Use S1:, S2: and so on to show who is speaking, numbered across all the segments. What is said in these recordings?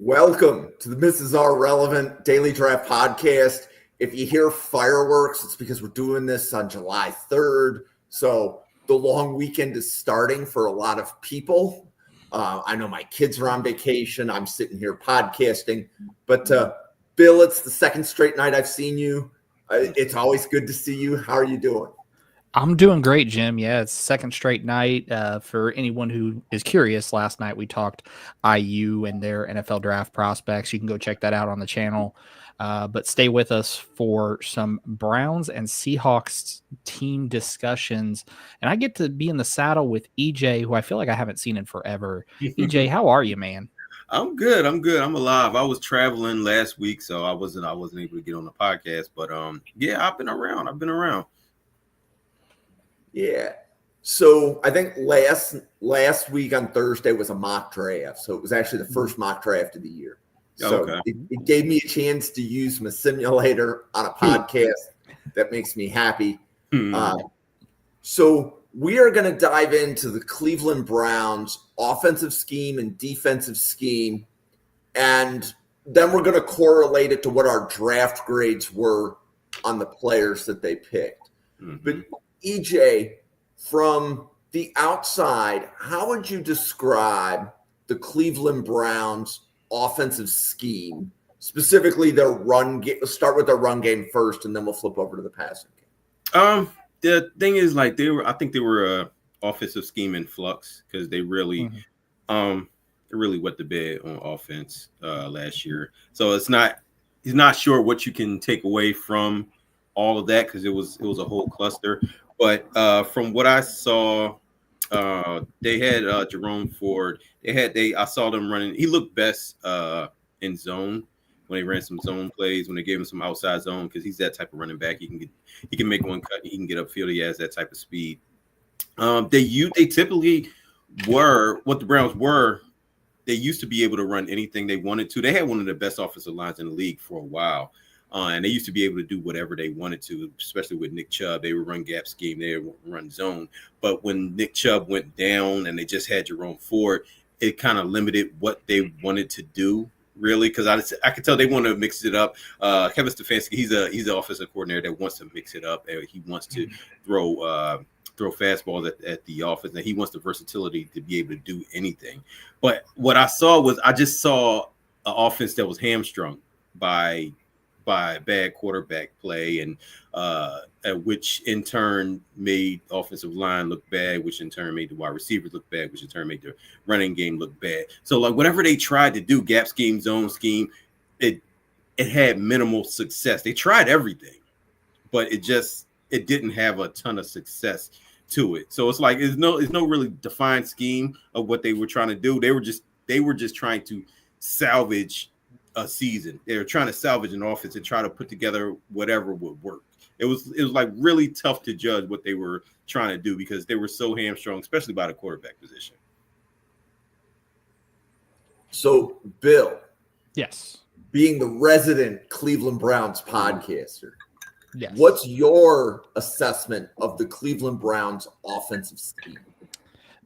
S1: Welcome to the Mrs. R Relevant Daily Draft Podcast. If you hear fireworks, it's because we're doing this on July 3rd. So the long weekend is starting for a lot of people. I know my kids are on vacation. I'm sitting here podcasting. But Bill, it's the second straight night I've seen you. It's always good to see you. How are you doing?
S2: I'm doing great, Jim. Yeah, it's second straight night. For anyone who is curious, last night we talked IU and their NFL draft prospects. You can go check that out on the channel. But stay with us for some Browns and Seahawks team discussions. And I get to be in the saddle with EJ, who I feel like I haven't seen in forever. EJ, how are you, man?
S3: I'm good. I'm alive. I was traveling last week, so I wasn't able to get on the podcast. But yeah, I've been around.
S1: Yeah. So I think last week on Thursday was a mock draft. So it was actually the first mock draft of the year. So
S3: okay.
S1: it gave me a chance to use my simulator on a podcast. That makes me happy. So we are going to dive into the Cleveland Browns offensive scheme and defensive scheme. And then we're going to correlate it to what our draft grades were on the players that they picked. But EJ, from the outside, how would you describe the Cleveland Browns offensive scheme, specifically their run game? Let's start with their run game first, and then we'll flip over to the passing game.
S3: The thing is, I think they were a offensive scheme in flux because they really wet the bed on offense last year. So he's not sure what you can take away from all of that because it was a whole cluster. But from what I saw, they had Jerome Ford. I saw them running. He looked best in zone when they ran some zone plays, when they gave him some outside zone, because he's that type of running back. He can make one cut. He can get upfield. He has that type of speed. They typically were what the Browns were. They used to be able to run anything they wanted to. They had one of the best offensive lines in the league for a while. And they used to be able to do whatever they wanted to, especially with Nick Chubb. They would run gap scheme. They would run zone. But when Nick Chubb went down and they just had Jerome Ford, it kind of limited what they wanted to do, really, because I could tell they want to mix it up. Kevin Stefanski, he's an offensive coordinator that wants to mix it up. He wants to throw fastballs at the offense, and he wants the versatility to be able to do anything. But what I just saw an offense that was hamstrung by bad quarterback play, and which in turn made offensive line look bad, which in turn made the wide receivers look bad, which in turn made the running game look bad. So whatever they tried to do, gap scheme, zone scheme, it had minimal success. They tried everything, but it didn't have a ton of success to it. So it's it's no really defined scheme of what they were trying to do. They were just trying to salvage a season. They were trying to salvage an offense and try to put together whatever would work. It was really tough to judge what they were trying to do because they were so hamstrung, especially by the quarterback position.
S1: So, Bill,
S2: yes,
S1: being the resident Cleveland Browns podcaster,
S2: yes,
S1: what's your assessment of the Cleveland Browns offensive scheme?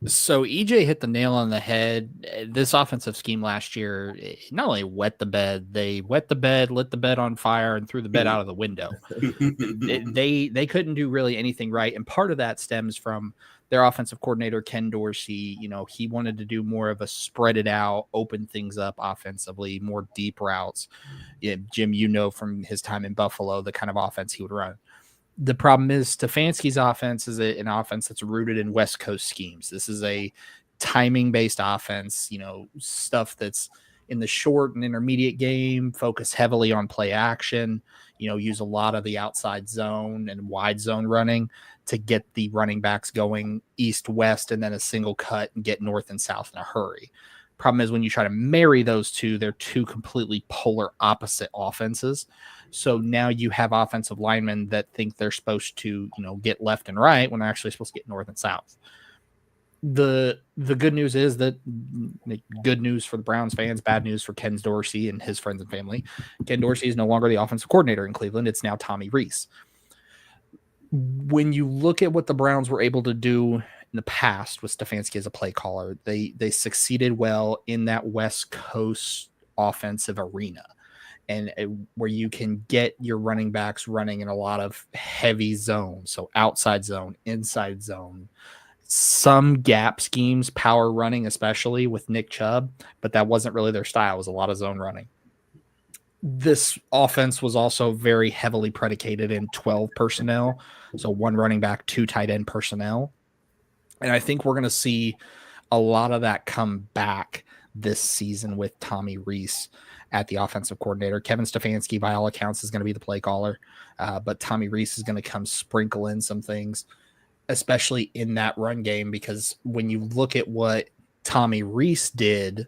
S2: So EJ hit the nail on the head. This offensive scheme last year not only wet the bed, they wet the bed, lit the bed on fire, and threw the bed out of the window. They couldn't do really anything right. And part of that stems from their offensive coordinator, Ken Dorsey. He wanted to do more of a spread it out, open things up offensively, more deep routes. Yeah, Jim, from his time in Buffalo, the kind of offense he would run. The problem is Stefanski's offense is an offense that's rooted in West Coast schemes. This is a timing-based offense, stuff that's in the short and intermediate game, focus heavily on play action, use a lot of the outside zone and wide zone running to get the running backs going east-west and then a single cut and get north and south in a hurry. Problem is when you try to marry those two, they're two completely polar opposite offenses. So now you have offensive linemen that think they're supposed to, get left and right when they're actually supposed to get north and south. The good news is that good news for the Browns fans, bad news for Ken Dorsey and his friends and family. Ken Dorsey is no longer the offensive coordinator in Cleveland. It's now Tommy Rees. When you look at what the Browns were able to do in the past with Stefanski as a play caller, they succeeded well in that West Coast offensive arena, and where you can get your running backs running in a lot of heavy zones. So outside zone, inside zone, some gap schemes, power running, especially with Nick Chubb, but that wasn't really their style. It was a lot of zone running. This offense was also very heavily predicated in 12 personnel. So one running back, two tight end personnel. And I think we're going to see a lot of that come back this season with Tommy Rees at the offensive coordinator. Kevin Stefanski, by all accounts, is going to be the play caller, but Tommy Rees is going to come sprinkle in some things, especially in that run game, because when you look at what Tommy Rees did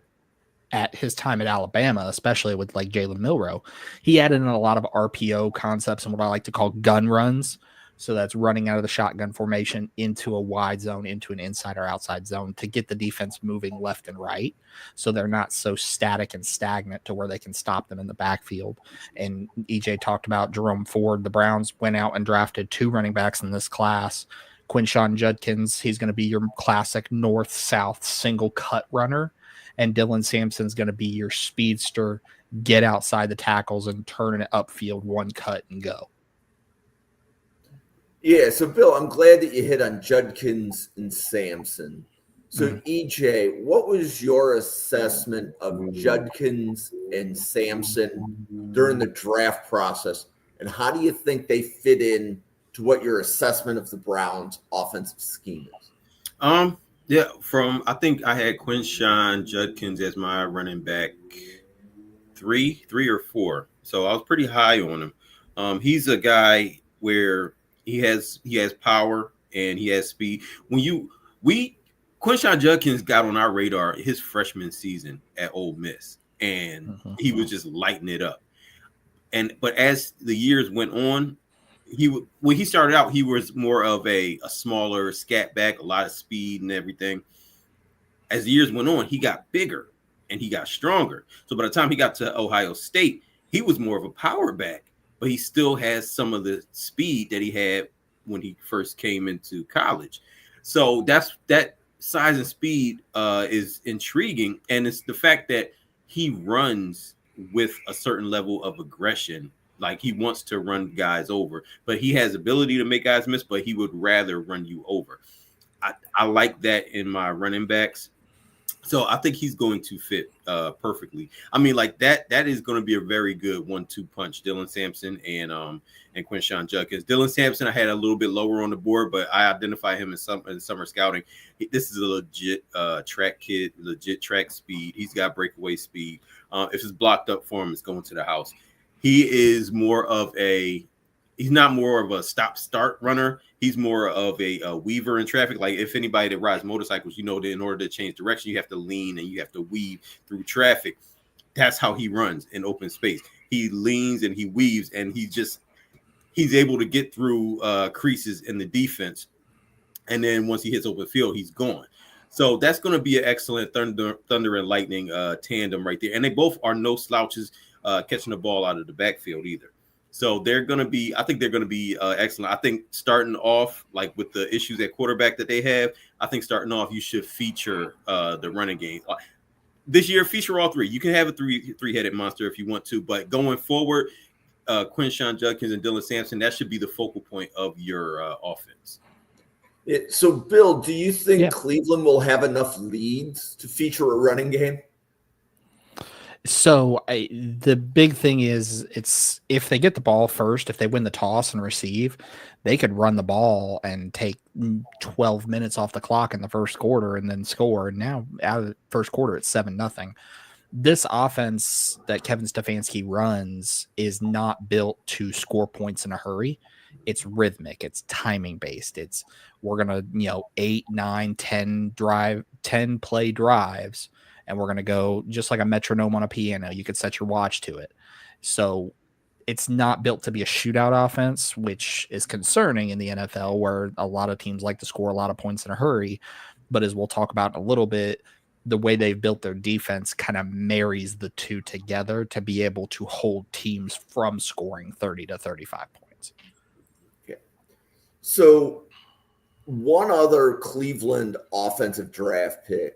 S2: at his time at Alabama, especially with like Jalen Milroe, he added in a lot of RPO concepts and what I like to call gun runs. So that's running out of the shotgun formation into a wide zone, into an inside or outside zone to get the defense moving left and right. So they're not so static and stagnant to where they can stop them in the backfield. And EJ talked about Jerome Ford. The Browns went out and drafted 2 running backs in this class. Quinshawn Judkins, he's going to be your classic north-south single cut runner. And Dylan Sampson's going to be your speedster, get outside the tackles and turn it upfield, one cut and go.
S1: Yeah, so Bill, I'm glad that you hit on Judkins and Sampson. So EJ, what was your assessment of Judkins and Sampson during the draft process, and how do you think they fit in to what your assessment of the Browns' offensive scheme is?
S3: Yeah, I think I had Quinshawn Judkins as my running back 3 or 4. So I was pretty high on him. He's a guy where he has power and he has speed. Quinshawn Judkins got on our radar his freshman season at Ole Miss, and he was just lighting it up. But as the years went on, when he started out, he was more of a smaller scat back, a lot of speed and everything. As the years went on, he got bigger and he got stronger. So by the time he got to Ohio State, he was more of a power back, but he still has some of the speed that he had when he first came into college. So that size and speed is intriguing, and it's the fact that he runs with a certain level of aggression. Like he wants to run guys over, but he has ability to make guys miss, but he would rather run you over. I like that in my running backs. So I think he's going to fit perfectly. I mean, like that is going to be a very good 1-2 punch, Dylan Sampson and Quinshawn Judkins. Dylan Sampson I had a little bit lower on the board, but I identify him in summer scouting. This is a legit track kid, legit track speed. He's got breakaway speed. If it's blocked up for him, it's going to the house. He is he's not more of a stop-start runner. He's more of a weaver in traffic. Like if anybody that rides motorcycles, you know that in order to change direction, you have to lean and you have to weave through traffic. That's how he runs in open space. He leans and he weaves, and he's able to get through creases in the defense. And then once he hits open field, he's gone. So that's going to be an excellent thunder and lightning tandem right there. And they both are no slouches catching the ball out of the backfield either. So I think they're going to be excellent. I think starting off, like with the issues at quarterback that they have, I think starting off, you should feature the running game. This year, feature all 3. You can have a three-headed monster if you want to, but going forward, Quinshawn Judkins and Dylan Sampson, that should be the focal point of your offense.
S1: So, Bill, do you think Cleveland will have enough leads to feature a running game?
S2: So the big thing is it's if they get the ball first, if they win the toss and receive, they could run the ball and take 12 minutes off the clock in the first quarter and then score. And now out of the first quarter, it's 7-0. This offense that Kevin Stefanski runs is not built to score points in a hurry. It's rhythmic. It's timing based. We're going to, 8, 9, 10 play drives. And we're going to go just like a metronome on a piano. You could set your watch to it. So it's not built to be a shootout offense, which is concerning in the NFL, where a lot of teams like to score a lot of points in a hurry. But as we'll talk about in a little bit, the way they've built their defense kind of marries the two together to be able to hold teams from scoring 30 to 35 points.
S1: Okay. So one other Cleveland offensive draft pick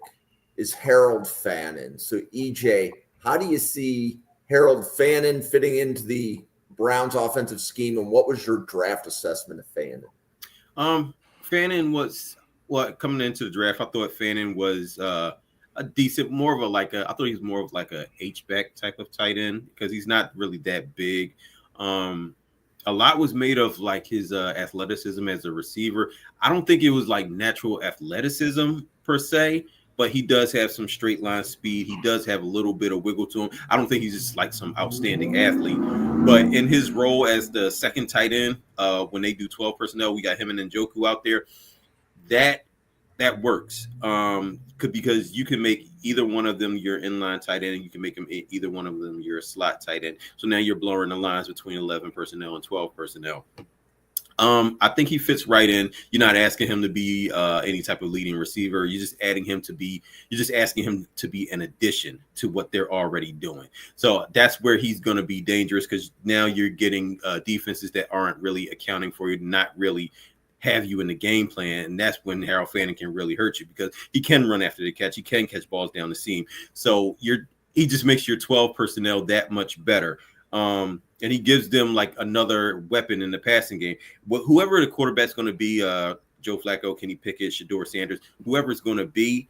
S1: is Harold Fannin. So, EJ, How do you see Harold Fannin fitting into the Browns offensive scheme, and what was your draft assessment of Fannin?
S3: Fannin was coming into the draft. I thought Fannin was a decent, more of a I thought he was more of like a H-back type of tight end because he's not really that big. A lot was made of like his athleticism as a receiver. I don't think it was like natural athleticism per se, but he does have some straight line speed. He does have a little bit of wiggle to him. I don't think he's just like some outstanding athlete, but in his role as the second tight end, when they do 12 personnel, we got him and Njoku out there. That works. Because you can make either one of them your inline tight end, and you can make them either one of them your slot tight end. So now you're blurring the lines between 11 personnel and 12 personnel. I think he fits right in. You're not asking him to be any type of leading receiver. You're just asking him to be an addition to what they're already doing. So that's where he's going to be dangerous, because now you're getting defenses that aren't really accounting for you, not really have you in the game plan, and that's when Harold Fannin can really hurt you, because he can run after the catch, he can catch balls down the seam. So he just makes your 12 personnel that much better. And he gives them like another weapon in the passing game. Whoever the quarterback's going to be, Joe Flacco, Kenny Pickett, Shedeur Sanders, whoever it's going to be,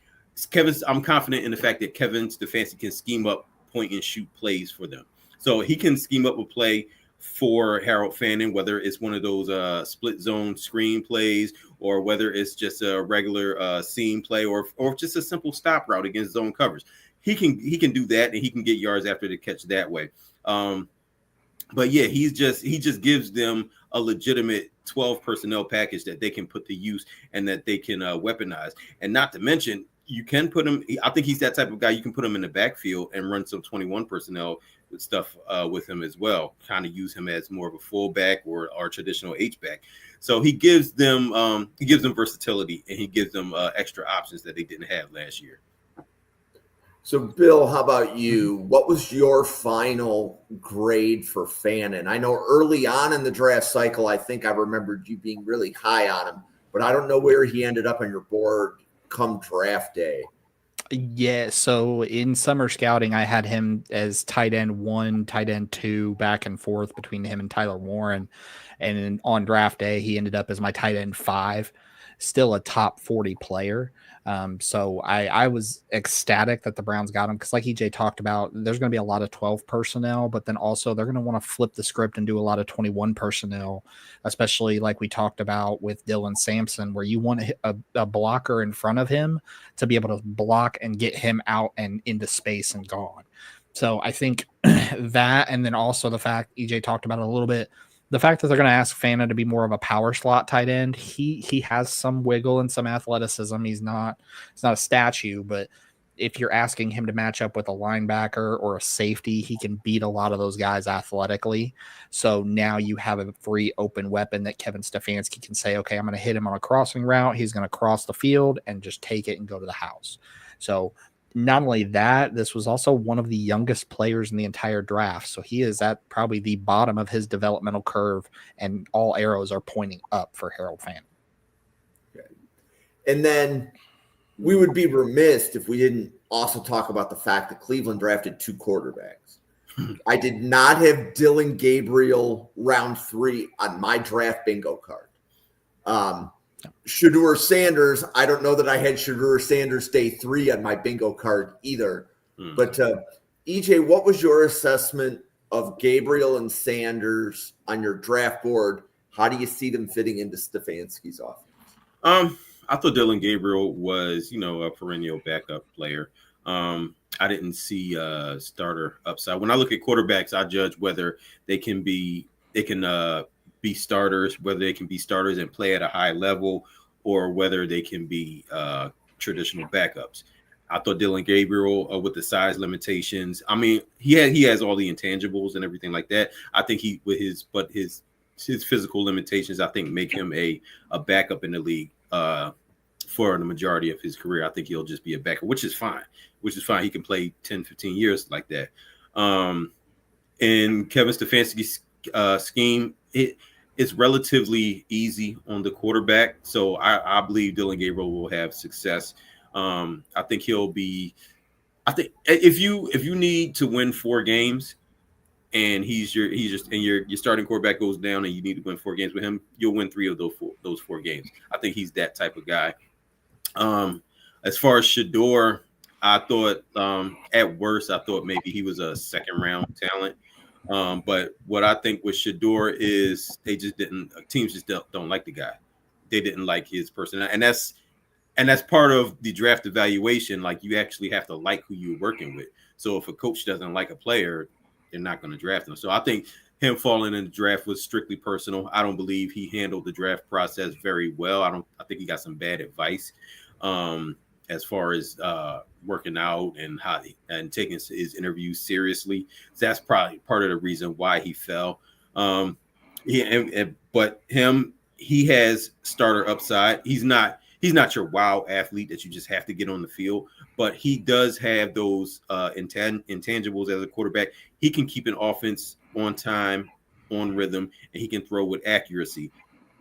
S3: I'm confident in the fact that Kevin Stefanski can scheme up point and shoot plays for them. So he can scheme up a play for Harold Fannin, whether it's one of those split zone screen plays, or whether it's just a regular seam play, or just a simple stop route against zone coverage. He can do that, and he can get yards after the catch that way. But yeah, he just gives them a legitimate 12 personnel package that they can put to use and that they can weaponize. And not to mention, you can put him. I think he's that type of guy. You can put him in the backfield and run some 21 personnel with stuff with him as well. Kind of use him as more of a fullback or traditional H-back. So he gives them versatility, and he gives them extra options that they didn't have last year.
S1: So, Bill, how about you? What was your final grade for Fannin? I know early on in the draft cycle, I think I remembered you being really high on him, but I don't know where he ended up on your board come draft day.
S2: Yeah, so in summer scouting, I had him as tight end 1, tight end 2, back and forth between him and Tyler Warren. And on draft day, he ended up as my tight end 5, still a top 40 player. So I was ecstatic that the Browns got him, because like EJ talked about, there's going to be a lot of 12 personnel, but then also they're going to want to flip the script and do a lot of 21 personnel, especially like we talked about with Dylan Sampson, where you want a blocker in front of him to be able to block and get him out and into space and gone. So I think that, and then also the fact EJ talked about it a little bit, the fact that they're going to ask Fannin to be more of a power slot tight end, he has some wiggle and some athleticism. He's not a statue, but if you're asking him to match up with a linebacker or a safety, he can beat a lot of those guys athletically. So now you have a free open weapon that Kevin Stefanski can say, okay, I'm going to hit him on a crossing route. He's going to cross the field and just take it and go to the house. So not only that, this was also one of the youngest players in the entire draft. So he is at probably the bottom of his developmental curve, and all arrows are pointing up for Harold Fannin.
S1: Okay. And then we would be remiss if we didn't also talk about the fact that Cleveland drafted 2 quarterbacks. I did not have Dylan Gabriel round 3 on my draft bingo card. Shedeur Sanders, I don't know that I had Shedeur Sanders day 3 on my bingo card either. But EJ, what was your assessment of Gabriel and Sanders on your draft board? How do you see them fitting into Stefanski's offense?
S3: I thought Dylan Gabriel was, a perennial backup player. I didn't see starter upside. When I look at quarterbacks, I judge whether they can be starters, whether they can be starters and play at a high level, or whether they can be traditional backups. I thought Dylan Gabriel, with the size limitations, I mean, he has all the intangibles and everything like that. I think his physical limitations, I think, make him a backup in the league for the majority of his career. I think he'll just be a backup, which is fine. He can play 10, 15 years like that. In Kevin Stefanski's scheme, it's relatively easy on the quarterback. So I believe Dylan Gabriel will have success. I think he'll be I think if you need to win 4 games and your starting quarterback goes down and you need to win 4 games with him, you'll win 3 of those 4 games. I think he's that type of guy. As far as Shador, I thought at worst, I thought maybe he was a second round talent. But what I think with Shador is teams just don't like the guy. They didn't like his personality, and that's part of the draft evaluation. Like, you actually have to like who you're working with. So if a coach doesn't like a player, they're not going to draft him. So I think him falling in the draft was strictly personal. I don't believe he handled the draft process very well. I think he got some bad advice as far as working out and taking his interviews seriously. So that's probably part of the reason why he fell. But he has starter upside. He's not your wow athlete that you just have to get on the field, but he does have those intangibles as a quarterback. He can keep an offense on time, on rhythm, and he can throw with accuracy.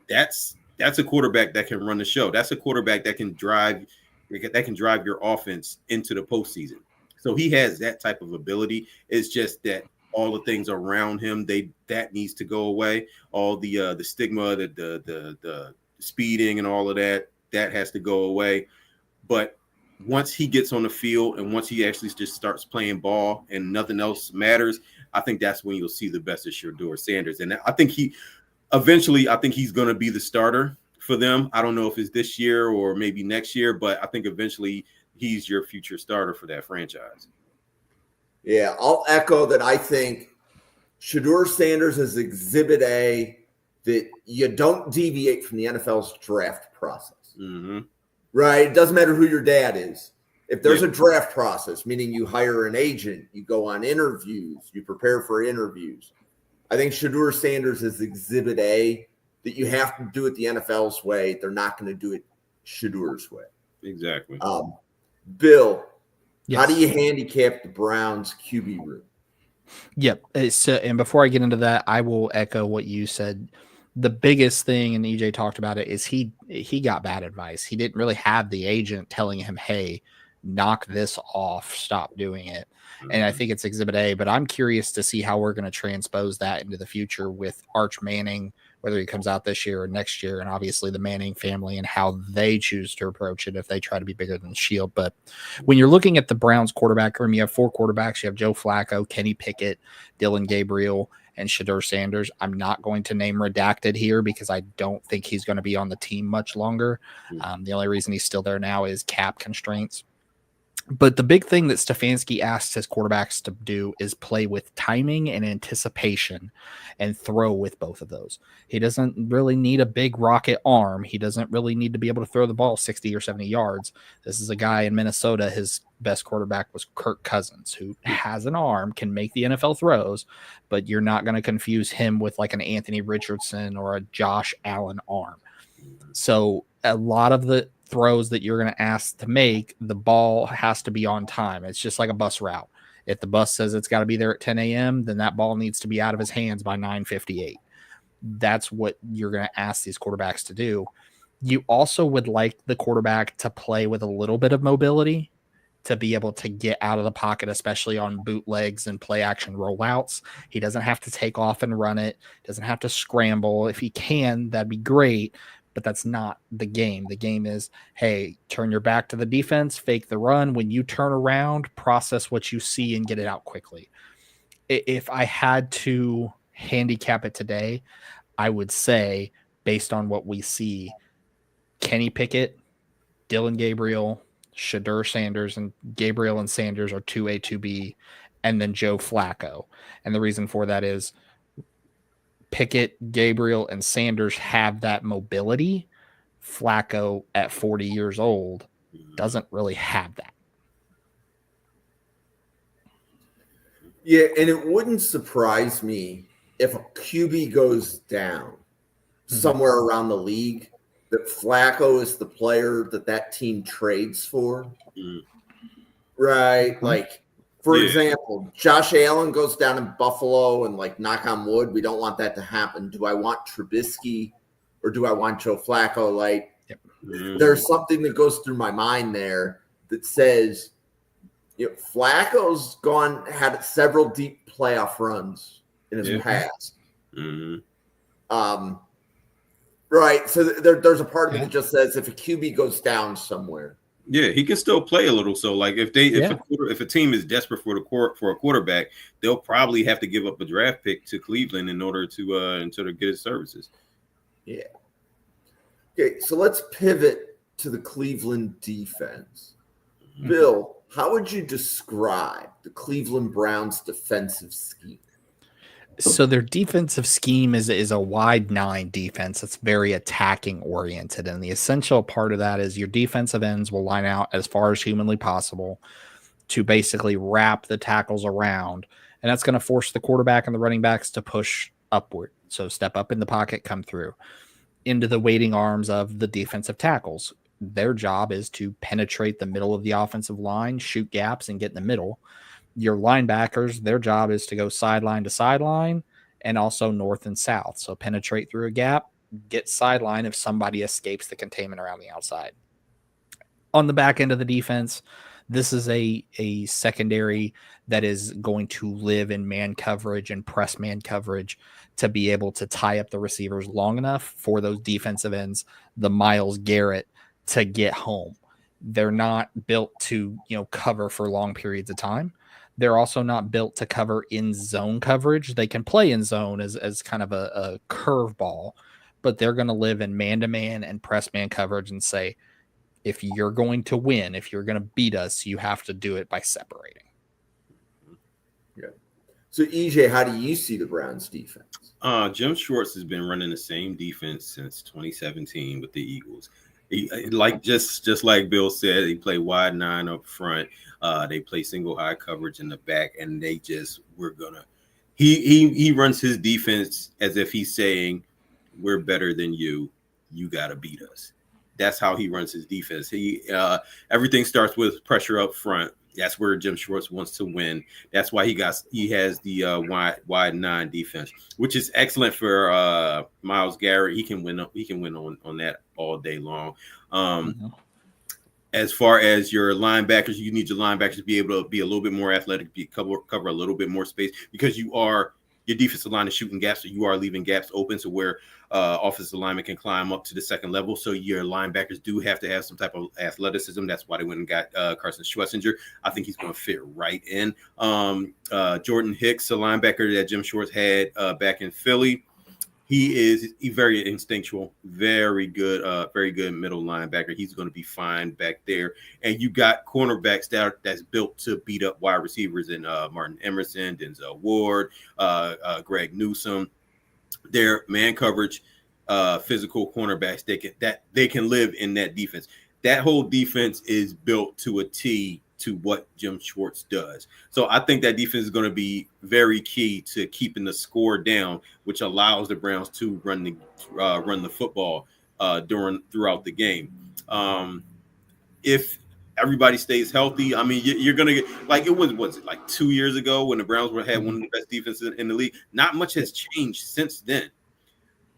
S3: That's a quarterback that can run the show. That's a quarterback that can drive your offense into the postseason. So he has that type of ability. It's just that all the things around him, that needs to go away. All the stigma, the speeding and all of that has to go away. But once he gets on the field and once he actually just starts playing ball and nothing else matters, I think that's when you'll see the best of Shador Sanders. And I think he's going to be the starter for them. I don't know if it's this year or maybe next year, but I think eventually he's your future starter for that franchise.
S1: Yeah, I'll echo that. I think Shador Sanders is Exhibit A, that you don't deviate from the NFL's draft process.
S3: Mm-hmm.
S1: Right? It doesn't matter who your dad is. If there's a draft process, meaning you hire an agent, you go on interviews, you prepare for interviews. I think Shador Sanders is Exhibit A, that you have to do it the NFL's way. They're not going to do it Shador's way.
S3: Exactly.
S1: Bill,
S2: yes.
S1: How do you handicap the Browns QB room?
S2: Yep. And before I get into that, I will echo what you said. The biggest thing, and EJ talked about it, is he got bad advice. He didn't really have the agent telling him, hey, knock this off, stop doing it. And I think it's Exhibit A, but I'm curious to see how we're going to transpose that into the future with Arch Manning, whether he comes out this year or next year, and obviously the Manning family and how they choose to approach it if they try to be bigger than the Shield. But when you're looking at the Browns quarterback room, you have 4 quarterbacks. You have Joe Flacco, Kenny Pickett, Dylan Gabriel, and Shador Sanders. I'm not going to name redacted here because I don't think he's going to be on the team much longer. The only reason he's still there now is cap constraints. But the big thing that Stefanski asks his quarterbacks to do is play with timing and anticipation and throw with both of those. He doesn't really need a big rocket arm. He doesn't really need to be able to throw the ball 60 or 70 yards. This is a guy in Minnesota. His best quarterback was Kirk Cousins, who has an arm, can make the NFL throws, but you're not going to confuse him with like an Anthony Richardson or a Josh Allen arm. So a lot of the throws that you're going to ask to make, the ball has to be on time. It's just like a bus route. If the bus says it's got to be there at 10 a.m., then that ball needs to be out of his hands by 9:58. That's what you're going to ask these quarterbacks to do. You also would like the quarterback to play with a little bit of mobility, to be able to get out of the pocket, especially on bootlegs and play action rollouts. He doesn't have to take off and run it, doesn't have to scramble. If he can, that'd be great. But that's not the game. The game is, hey, turn your back to the defense, fake the run. When you turn around, process what you see and get it out quickly. If I had to handicap it today, I would say, based on what we see, Kenny Pickett, Dylan Gabriel, Shador Sanders, and Gabriel and Sanders are 2A, 2B, and then Joe Flacco. And the reason for that is Pickett, Gabriel, and Sanders have that mobility. Flacco at 40 years old doesn't really have that.
S1: Yeah, and it wouldn't surprise me if a QB goes down somewhere around the league, that Flacco is the player that team trades for. Right? Like, for example, Josh Allen goes down in Buffalo and, like, knock on wood, we don't want that to happen. Do I want Trubisky or do I want Joe Flacco? Like, there's something that goes through my mind there that says Flacco's had several deep playoff runs in his past. Right. So there's a part of me that just says if a QB goes down somewhere.
S3: Yeah, he can still play a little. So, like, if a team is desperate for a quarterback, they'll probably have to give up a draft pick to Cleveland in order to get his services.
S1: Yeah. Okay, so let's pivot to the Cleveland defense. Bill, how would you describe the Cleveland Browns defensive scheme?
S2: So their defensive scheme is a wide 9 defense that's very attacking oriented. And the essential part of that is your defensive ends will line out as far as humanly possible to basically wrap the tackles around. And that's going to force the quarterback and the running backs to push upward. So step up in the pocket, come through into the waiting arms of the defensive tackles. Their job is to penetrate the middle of the offensive line, shoot gaps, and get in the middle. Your linebackers, their job is to go sideline to sideline and also north and south. So penetrate through a gap, get sideline if somebody escapes the containment around the outside. On the back end of the defense, this is a secondary that is going to live in man coverage and press man coverage to be able to tie up the receivers long enough for those defensive ends, the Myles Garrett, to get home. They're not built to, cover for long periods of time. They're also not built to cover in zone coverage. They can play in zone as kind of a curveball, but they're going to live in man-to-man and press man coverage and say, if you're going to win, if you're going to beat us, you have to do it by separating.
S1: Yeah. So, EJ, how do you see the Browns defense?
S3: Jim Schwartz has been running the same defense since 2017 with the Eagles. Just like Bill said, they play wide 9 up front. They play single high coverage in the back, and he runs his defense as if he's saying, we're better than you. You got to beat us. That's how he runs his defense. Everything starts with pressure up front. That's where Jim Schwartz wants to win. That's why he has the wide 9 defense, which is excellent for Myles Garrett. He can win on that all day long. As far as your linebackers, you need your linebackers to be able to be a little bit more athletic, cover a little bit more space, because your defensive line is shooting gaps, so you are leaving gaps open to where offensive linemen can climb up to the second level. So your linebackers do have to have some type of athleticism. That's why they went and got Carson Schwarzenegger. I think he's going to fit right in. Jordan Hicks, a linebacker that Jim Schwartz had back in Philly. He's very instinctual, very good middle linebacker. He's going to be fine back there. And you got cornerbacks that's built to beat up wide receivers in Martin Emerson, Denzel Ward, Greg Newsome. They're man coverage, physical cornerbacks. They can live in that defense. That whole defense is built to a T to what Jim Schwartz does. So I think that defense is going to be very key to keeping the score down, which allows the Browns to run the football throughout the game. If everybody stays healthy, I mean, you're going to get like it was like 2 years ago when the Browns had one of the best defenses in the league. Not much has changed since then.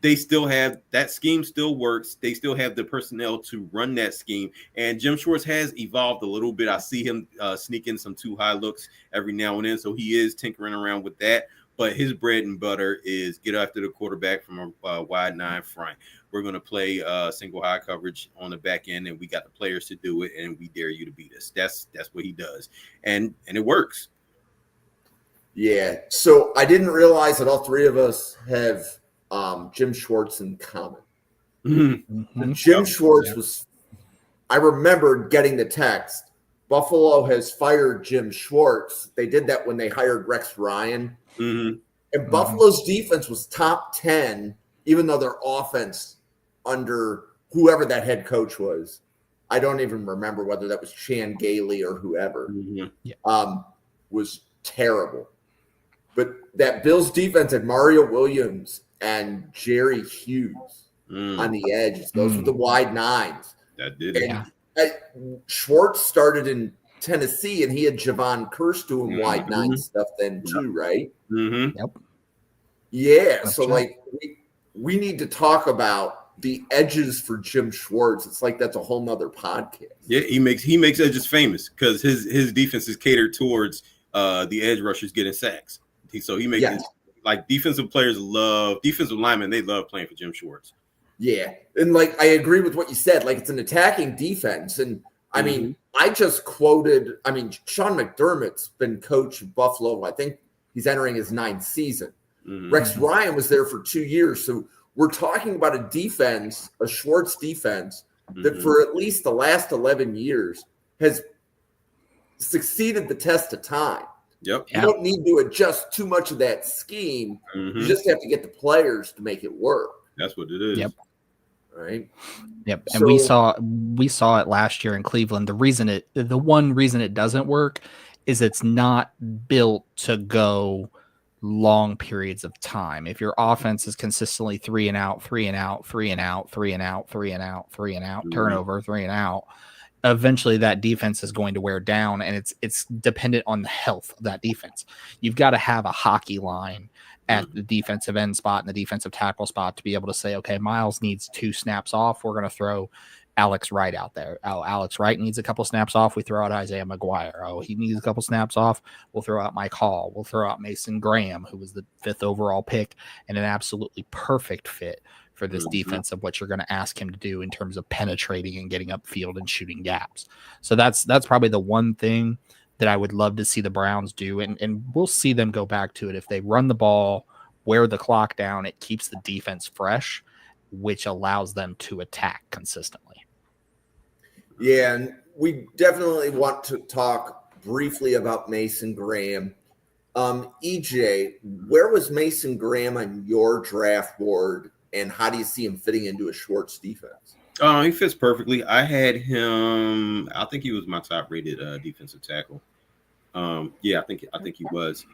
S3: They still have that scheme still works. They still have the personnel to run that scheme. And Jim Schwartz has evolved a little bit. I see him sneak in some too high looks every now and then. So he is tinkering around with that. But his bread and butter is get after the quarterback from a wide 9 front. We're going to play single high coverage on the back end, and we got the players to do it, and we dare you to beat us. That's what he does. And it works.
S1: Yeah. So I didn't realize that all three of us have Jim Schwartz in common.
S2: Mm-hmm.
S1: Jim Schwartz was, I remember getting the text, Buffalo has fired Jim Schwartz. They did that when they hired Rex Ryan.
S3: Mm-hmm.
S1: And Buffalo's defense was top 10, even though their offense under whoever that head coach was, I don't even remember whether that was Chan Gailey or whoever, was terrible. But that Bills defense had Mario Williams and Jerry Hughes on the edges. Those were the wide 9s.
S3: That did it.
S1: Schwartz started in Tennessee, and he had Javon Curse doing wide 9 stuff then too, right?
S3: Mm-hmm.
S2: Yep.
S1: Yeah.
S2: That's
S1: so
S2: right.
S1: like we need to talk about the edges for Jim Schwartz, it's like that's a whole nother podcast.
S3: Yeah, he makes edges famous because his defense is catered towards the edge rushers getting sacks. So he makes it like defensive linemen, they love playing for Jim Schwartz.
S1: Yeah. And like I agree with what you said. Like it's an attacking defense. And I mean, I just quoted, Sean McDermott's been coach of Buffalo. I think he's entering his 9th season. Rex Ryan was there for 2 years. So we're talking about a defense, a Schwartz defense, that for at least the last 11 years has succeeded the test of time.
S3: Yep.
S1: You don't need to adjust too much of that scheme. You just have to get the players to make it work.
S3: That's what it is.
S2: Yep.
S1: Right.
S2: Yep. And we saw it last year in Cleveland. The one reason it doesn't work is it's not built to go long periods of time. If your offense is consistently 3 and out, 3 and out, 3 and out, 3 and out, 3 and out, 3 and out, turnover, 3 and out, eventually that defense is going to wear down, and it's dependent on the health of that defense. You've got to have a hockey line at the defensive end spot and the defensive tackle spot to be able to say, okay, Miles needs 2 snaps off. We're going to throw Alex Wright out there. Oh, Alex Wright needs a couple snaps off. We throw out Isaiah McGuire. Oh, he needs a couple snaps off. We'll throw out Mike Hall. We'll throw out Mason Graham, who was the 5th overall pick and an absolutely perfect fit for this defense of what you're going to ask him to do in terms of penetrating and getting upfield and shooting gaps. So that's probably the one thing that I would love to see the Browns do. And we'll see them go back to it. If they run the ball, wear the clock down, it keeps the defense fresh, which allows them to attack consistently.
S1: Yeah, and we definitely want to talk briefly about Mason Graham. EJ, where was Mason Graham on your draft board, and how do you see him fitting into a Schwartz defense?
S3: He fits perfectly. I had him. I think he was my top-rated defensive tackle. I think he was.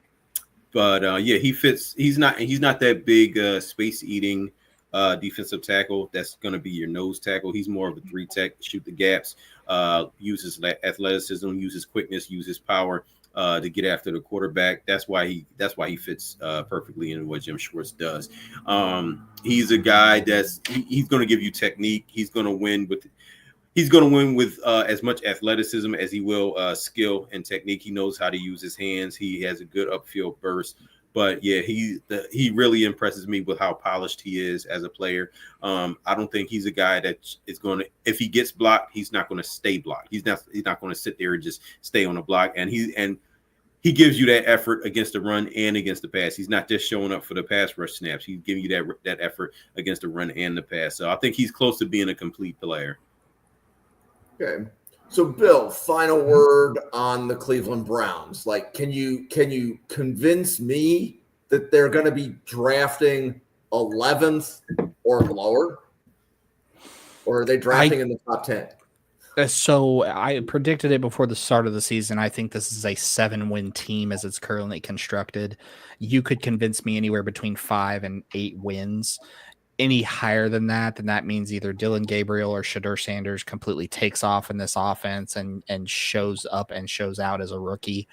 S3: But he fits. He's not that big space-eating defensive tackle that's going to be your nose tackle. He's more of a 3-tech, shoot the gaps, uses athleticism, uses quickness, uses power to get after the quarterback. That's why he fits perfectly in what Jim Schwartz does. He's a guy he's going to give you technique. He's going to win with as much athleticism as he will skill and technique. He knows how to use his hands. He has a good upfield burst. But yeah, he really impresses me with how polished he is as a player. I don't think he's a guy that is going to, if he gets blocked, he's not going to stay blocked. He's not going to sit there and just stay on the block. And he gives you that effort against the run and against the pass. He's not just showing up for the pass rush snaps. He's giving you that effort against the run and the pass. So I think he's close to being a complete player.
S1: Okay. So, Bill, final word on the Cleveland Browns. Like, can you convince me that they're going to be drafting 11th or lower? Or are they drafting in the top 10?
S2: So I predicted it before the start of the season. I think this is a 7-win team as it's currently constructed. You could convince me anywhere between 5 and 8 wins. Any higher than that, then that means either Dylan Gabriel or Shedeur Sanders completely takes off in this offense and shows up and shows out as a rookie.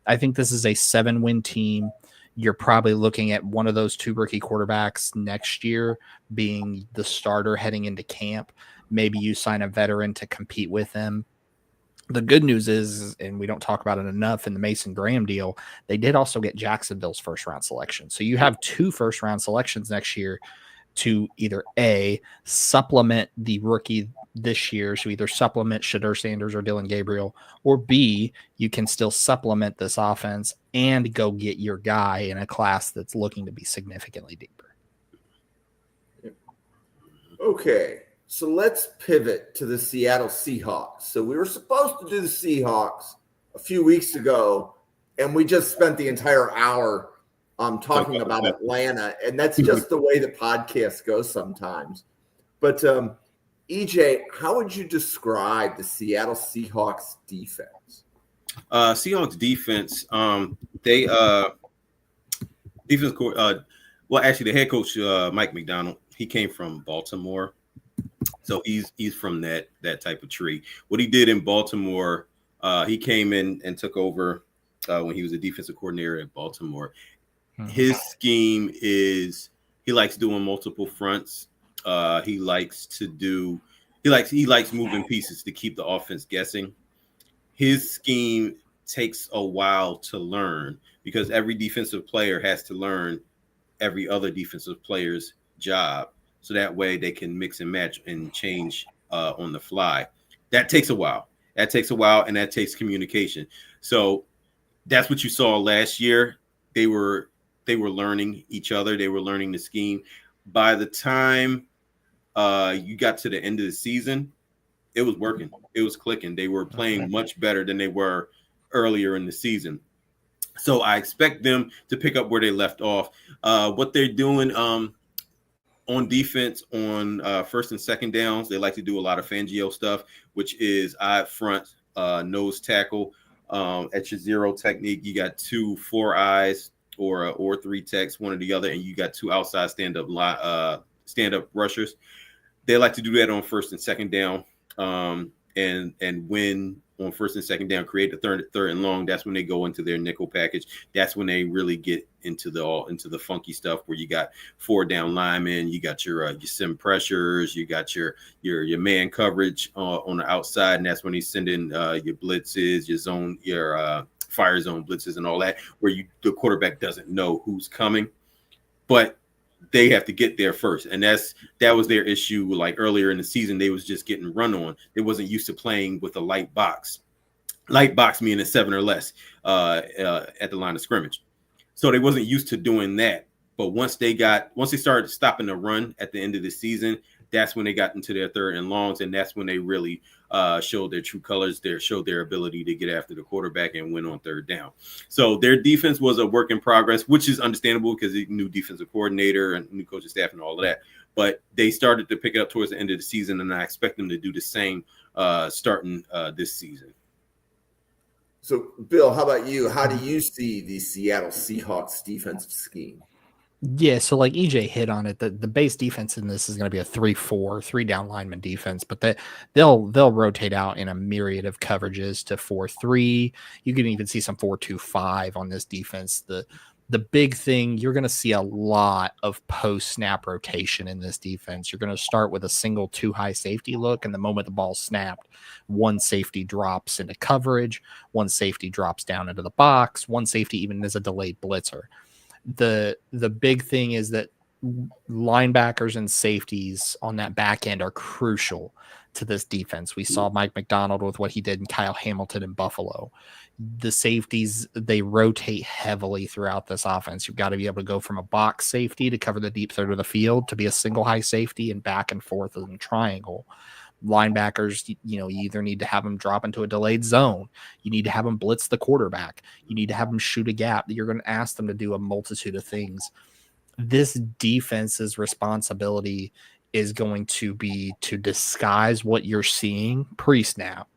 S2: I think this is a 7-win team. You're probably looking at one of those 2 rookie quarterbacks next year being the starter heading into camp. Maybe you sign a veteran to compete with them. The good news is, and we don't talk about it enough in the Mason Graham deal, they did also get Jacksonville's first-round selection. So you have 2 first-round selections next year to either A, supplement the rookie this year, so either supplement Shedeur Sanders or Dylan Gabriel, or B, you can still supplement this offense and go get your guy in a class that's looking to be significantly deeper.
S1: Okay, so let's pivot to the Seattle Seahawks. So we were supposed to do the Seahawks a few weeks ago, and we just spent the entire hour talking about Atlanta, and that's just the way the podcast goes sometimes. But EJ, how would you describe the Seattle Seahawks defense?
S3: Seahawks defense, they defense court. Well, actually, the head coach Mike McDonald, he came from Baltimore, so he's from that type of tree. What he did in Baltimore, he came in and took over when he was a defensive coordinator at Baltimore. His scheme is he likes doing multiple fronts. He likes to do. He likes moving pieces to keep the offense guessing. His scheme takes a while to learn because every defensive player has to learn every other defensive player's job, so that way they can mix and match and change on the fly. That takes a while. That takes a while, and that takes communication. So that's what you saw last year. They were learning each other. They were learning the scheme. By the time you got to the end of the season, it was working. It was clicking. They were playing much better than they were earlier in the season. So I expect them to pick up where they left off. What they're doing on defense on first and second downs, they like to do a lot of Fangio stuff, which is eye front, nose tackle. At your zero technique, you got 2 4 eyes or 3 techs, one or the other, and you got 2 outside stand up rushers. They like to do that on first and second down, and win on first and second down, create the third and long. That's when they go into their nickel package. That's when they really get into the funky stuff where you got 4 down linemen, you got your sim pressures, you got your man coverage on the outside, and that's when he's sending your blitzes, your zone, your fire zone blitzes, and all that, where the quarterback doesn't know who's coming, but they have to get there first. And that was their issue. Like earlier in the season, they was just getting run on. They wasn't used to playing with a light box meaning a 7 or less at the line of scrimmage. So they wasn't used to doing that. But once they started stopping the run at the end of the season, that's when they got into their third and longs, and that's when they really showed their true colors. Showed their ability to get after the quarterback and win on third down. So their defense was a work in progress, which is understandable because the new defensive coordinator and new coaching staff and all of that. But they started to pick it up towards the end of the season, and I expect them to do the same starting this season.
S1: So, Bill, how about you? How do you see the Seattle Seahawks defensive scheme?
S2: Yeah, so like EJ hit on it, the base defense in this is going to be a 3-4, 3 down lineman defense, but they'll rotate out in a myriad of coverages to 4-3. You can even see some 4-2-5 on this defense. The big thing, you're going to see a lot of post snap rotation in this defense. You're going to start with a single 2 high safety look, and the moment the ball's snapped, one safety drops into coverage, one safety drops down into the box, one safety even is a delayed blitzer. The big thing is that linebackers and safeties on that back end are crucial to this defense. We saw Mike McDonald with what he did in Kyle Hamilton in Buffalo. The safeties, they rotate heavily throughout this offense. You've got to be able to go from a box safety to cover the deep third of the field to be a single high safety and back and forth in a triangle. Linebackers, you either need to have them drop into a delayed zone. You need to have them blitz the quarterback. You need to have them shoot a gap. You're going to ask them to do a multitude of things. This defense's responsibility is going to be to disguise what you're seeing pre-snap.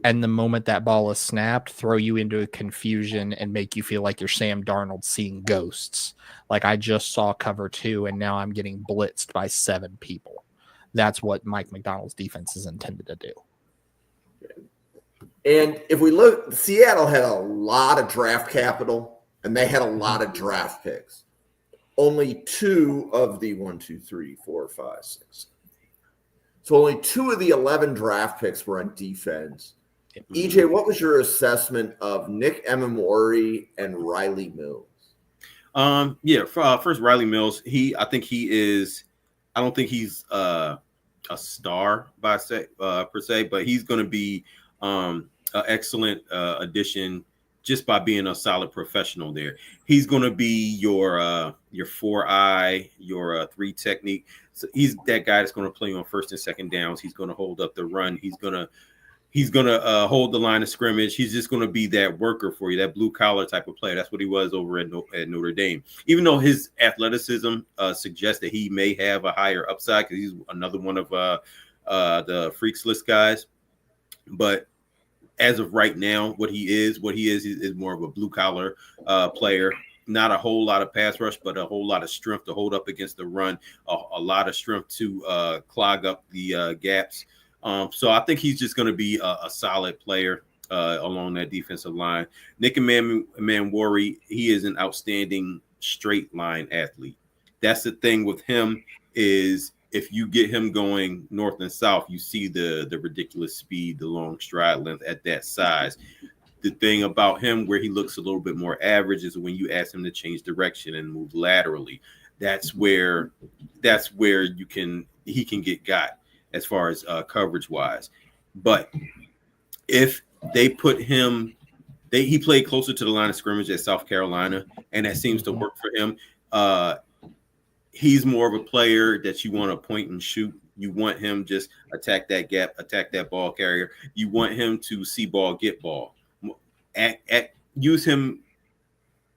S2: And the moment that ball is snapped, throw you into a confusion and make you feel like you're Sam Darnold seeing ghosts. Like I just saw cover 2 and now I'm getting blitzed by 7 people. That's what Mike McDonald's defense is intended to do.
S1: And if we look, Seattle had a lot of draft capital and they had a lot of draft picks. Only 2 of the 1, 2, 3, 4, 5, 6. So only 2 of the 11 draft picks were on defense. EJ, what was your assessment of Nick Emamori and Riley Mills?
S3: First Riley Mills. I don't think he's a star per se, but he's going to be an excellent addition just by being a solid professional there. He's going to be your 4-eye, your 3 technique. So he's that guy that's going to play on first and second downs. He's going to hold up the run. He's going to hold the line of scrimmage. He's just going to be that worker for you, that blue collar type of player. That's what he was over at Notre Dame. Even though his athleticism suggests that he may have a higher upside because he's another one of the freaks list guys. But as of right now, what he is more of a blue collar player. Not a whole lot of pass rush, but a whole lot of strength to hold up against the run. A lot of strength to clog up the gaps. So I think he's just going to be a solid player along that defensive line. Nick Emamori, he is an outstanding straight line athlete. That's the thing with him is if you get him going north and south, you see the ridiculous speed, the long stride length at that size. The thing about him where he looks a little bit more average is when you ask him to change direction and move laterally. That's where he can get as far as coverage wise. But if they put him, he played closer to the line of scrimmage at South Carolina, and that seems to work for him. He's more of a player that you want to point and shoot. You want him just attack that gap, attack that ball carrier. You want him to see ball, get ball. Use him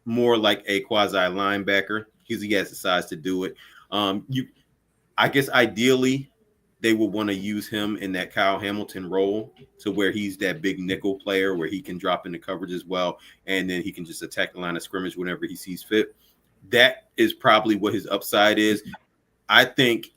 S3: more like a quasi linebacker because he has the size to do it. I guess ideally they would want to use him in that Kyle Hamilton role, to where he's that big nickel player where he can drop into coverage as well, and then he can just attack the line of scrimmage whenever he sees fit. That is probably what his upside is. I think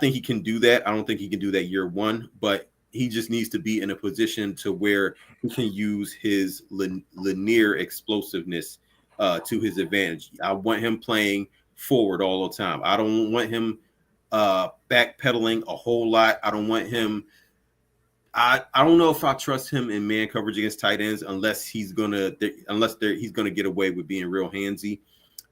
S3: he can do that. I don't think he can do that year one, but he just needs to be in a position to where he can use his linear explosiveness to his advantage. I want him playing forward all the time. I don't want him backpedaling a whole lot. I don't want him. I don't know if I trust him in man coverage against tight ends unless he's gonna get away with being real handsy.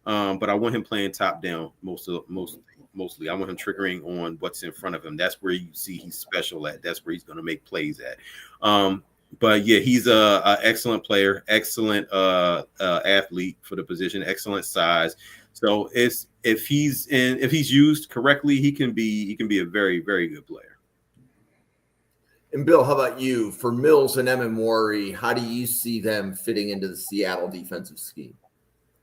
S3: But I want him playing top down mostly. I want him triggering on what's in front of him. That's where you see he's special at. That's where he's going to make plays at. But yeah, he's a excellent player, excellent athlete for the position, excellent size. So if he's used correctly, he can be a very, very good player.
S1: And Bill, how about you? For Mills and Emenwari, how do you see them fitting into the Seattle defensive scheme?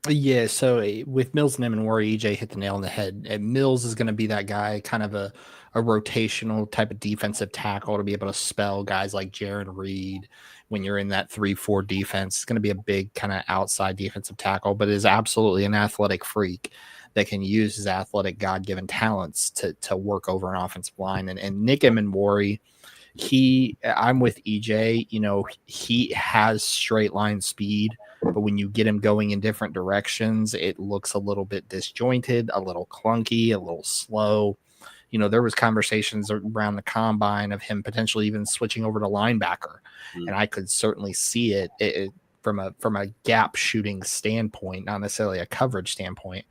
S2: Yeah, so with Mills and Emenwari, EJ hit the nail on the head. And Mills is going to be that guy, kind of a rotational type of defensive tackle to be able to spell guys like Jaron Reed when you're in that 3-4 defense. It's going to be a big kind of outside defensive tackle, but is absolutely an athletic freak that can use his athletic God-given talents to work over an offensive line. And Nick Emenwari, I'm with EJ. He has straight line speed, but when you get him going in different directions, it looks a little bit disjointed, a little clunky, a little slow. There was conversations around the combine of him potentially even switching over to linebacker, and I could certainly see it from a gap shooting standpoint, not necessarily a coverage standpoint.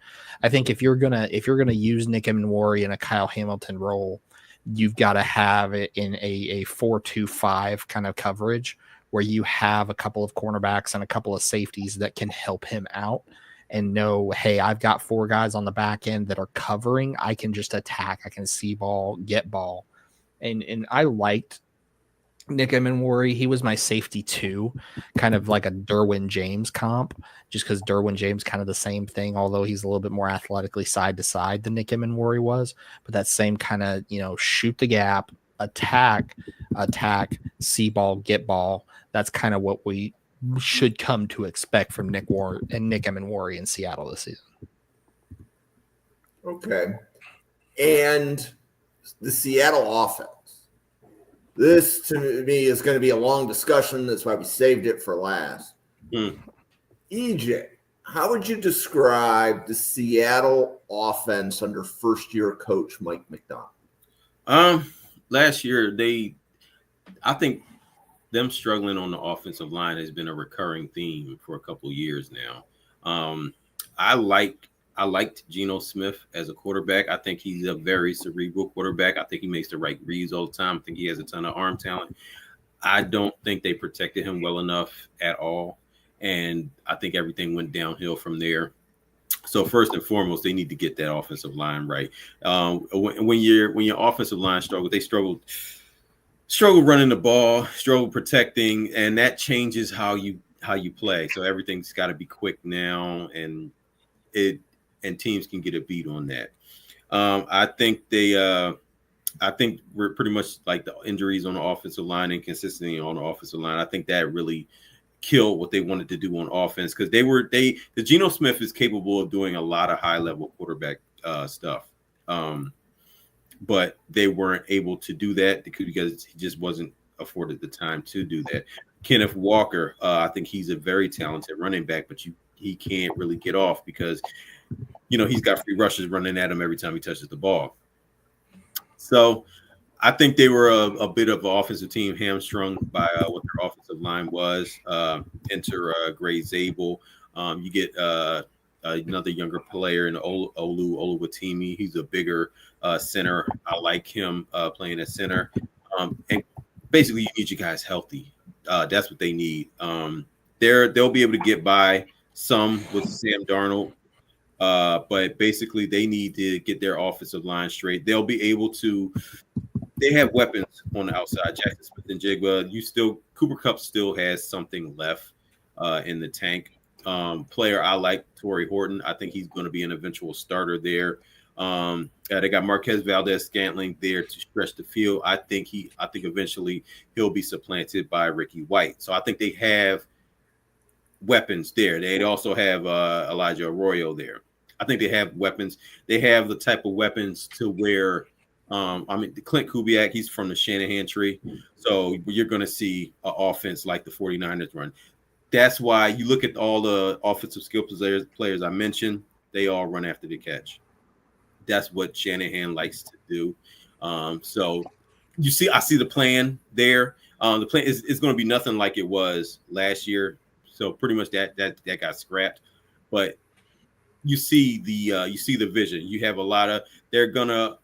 S2: I think if you're gonna use Nick Emenwari in a Kyle Hamilton role, you've got to have it in a 4-2-5 kind of coverage where you have a couple of cornerbacks and a couple of safeties that can help him out and know, hey, I've got 4 guys on the back end that are covering. I can just attack. I can see ball, get ball. And I liked Nick Emenwari. He was my safety too, kind of like a Derwin James comp, just because Derwin James kind of the same thing, although he's a little bit more athletically side to side than Nick Emenwari was. But that same kind of, shoot the gap, attack, see ball, get ball. That's kind of what we should come to expect from Nick Emenwari in Seattle this season.
S1: Okay. And the Seattle offense. This, to me, is going to be a long discussion. That's why we saved it for last. EJ, how would you describe the Seattle offense under first-year coach Mike Macdonald?
S3: Last year, I think them struggling on the offensive line has been a recurring theme for a couple of years now. I liked Geno Smith as a quarterback. I think he's a very cerebral quarterback. I think he makes the right reads all the time. I think he has a ton of arm talent. I don't think they protected him well enough at all. And I think everything went downhill from there. So first and foremost, they need to get that offensive line right. When your offensive line they struggle running the ball, struggle protecting, and that changes how you play. So everything's got to be quick now, and teams can get a beat on that. I think we're pretty much like the injuries on the offensive line and consistency on the offensive line. I think that really killed what they wanted to do on offense, because the Geno Smith is capable of doing a lot of high level quarterback stuff. But they weren't able to do that because he just wasn't afforded the time to do that. Kenneth Walker, I think he's a very talented running back, but he can't really get off because, he's got free rushes running at him every time he touches the ball. So I think they were a bit of an offensive team hamstrung by what their offensive line was. Enter Gray Zabel. You get another younger player in Oluwatimi. He's a bigger center. I like him playing at center. And basically, you need you guys healthy. That's what they need. They'll be able to get by some with Sam Darnold. But basically, they need to get their offensive line straight. They'll be able to. They have weapons on the outside. Jackson Smith and Jigba. Cooper Kupp still has something left in the tank. Player I like, Torrey Horton. I think he's going to be an eventual starter there. They got Marquez Valdez-Scantling there to stretch the field. I think eventually he'll be supplanted by Ricky White. So I think they have weapons there. They also have Elijah Arroyo there. I think they have weapons. They have the type of weapons to where Clint Kubiak, he's from the Shanahan tree. So you're going to see an offense like the 49ers run. That's why you look at all the offensive skill players I mentioned, they all run after the catch. That's what Shanahan likes to do. So I see the plan there. The plan is going to be nothing like it was last year. So pretty much that got scrapped. But you see the vision. You have they're gonna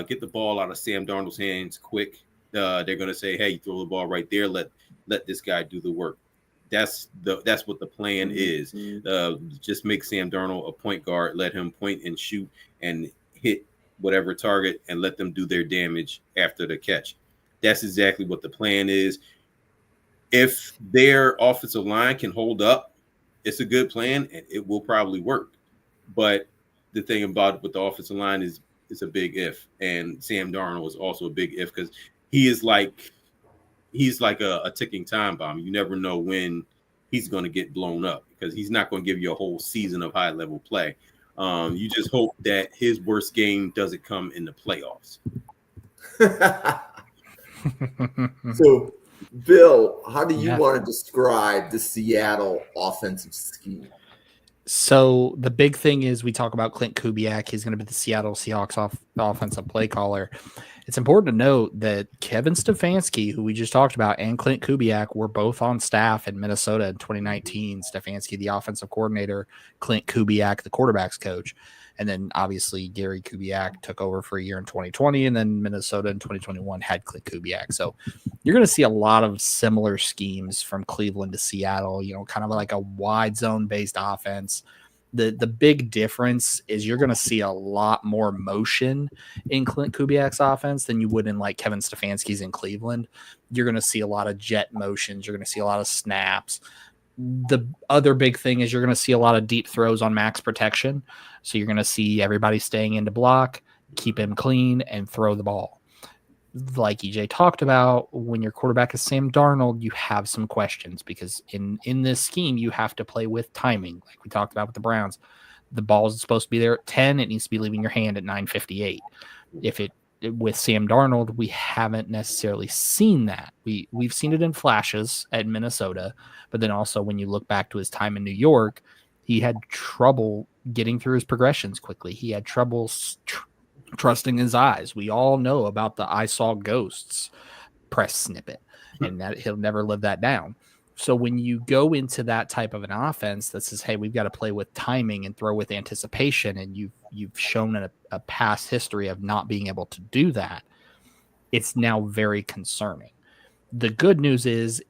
S3: get the ball out of Sam Darnold's hands quick. They're gonna say, hey, throw the ball right there. Let this guy do the work. That's what the plan is. Just make Sam Darnold a point guard. Let him point and shoot and hit whatever target and let them do their damage after the catch. That's exactly what the plan is. If their offensive line can hold up, it's a good plan and it will probably work. But the thing about with the offensive line is it's a big if. And Sam Darnold is also a big if because he's like a ticking time bomb. You never know when he's going to get blown up because he's not going to give you a whole season of high level play. You just hope that his worst game doesn't come in the playoffs.
S1: So, Bill, how do you want to describe the Seattle offensive scheme?
S2: So the big thing is we talk about Clint Kubiak. He's going to be the Seattle Seahawks offensive play caller. It's important to note that Kevin Stefanski, who we just talked about, and Clint Kubiak were both on staff in Minnesota in 2019. Stefanski, the offensive coordinator, Clint Kubiak, the quarterback's coach. And then obviously Gary Kubiak took over for a year in 2020, and then Minnesota in 2021 had Clint Kubiak. So you're going to see a lot of similar schemes from Cleveland to Seattle, kind of like a wide zone based offense. The big difference is you're going to see a lot more motion in Clint Kubiak's offense than you would in like Kevin Stefanski's in Cleveland. You're going to see a lot of jet motions. You're going to see a lot of snaps. The other big thing is you're going to see a lot of deep throws on max protection. So you're going to see everybody staying into block, keep him clean, and throw the ball. Like EJ talked about, when your quarterback is Sam Darnold, you have some questions because in this scheme, you have to play with timing. Like we talked about with the Browns, the ball is supposed to be there at 10. It needs to be leaving your hand at 9:58. With Sam Darnold, we haven't necessarily seen that. We've seen it in flashes at Minnesota, but then also when you look back to his time in New York, he had trouble getting through his progressions quickly. He had trouble trusting his eyes. We all know about the I saw ghosts press snippet, and that he'll never live that down. So when you go into that type of an offense that says, hey, we've got to play with timing and throw with anticipation, and you've shown a past history of not being able to do that, it's now very concerning. The good news is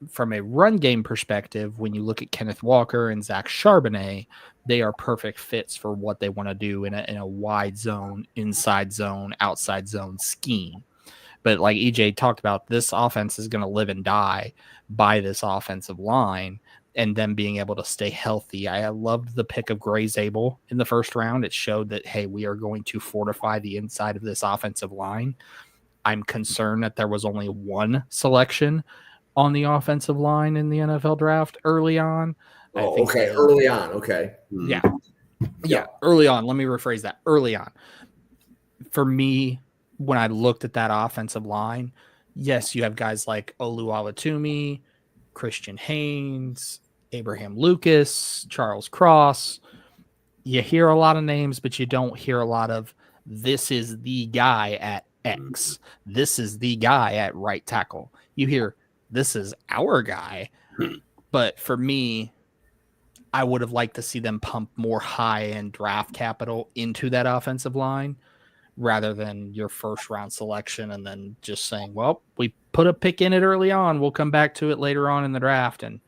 S2: from a run game perspective, when you look at Kenneth Walker and Zach Charbonnet, they are perfect fits for what they want to do in a wide zone, inside zone, outside zone scheme. But like EJ talked about, this offense is going to live and die by this offensive line and them being able to stay healthy. I loved the pick of Gray Zabel in the first round. It showed that, hey, we are going to fortify the inside of this offensive line. I'm concerned that there was only one selection on the offensive line in the NFL draft early on.
S1: Early on. Okay.
S2: Yeah. Early on. Let me rephrase that. Early on. For me, when I looked at that offensive line, yes, you have guys like Oluwatimi, Christian Haynes, Abraham Lucas, Charles Cross. You hear a lot of names, but you don't hear a lot of this is the guy at X. This is the guy at right tackle. You hear, this is our guy. But for me, I would have liked to see them pump more high-end draft capital into that offensive line rather than your first-round selection and then just saying, well, we put a pick in it early on. We'll come back to it later on in the draft. And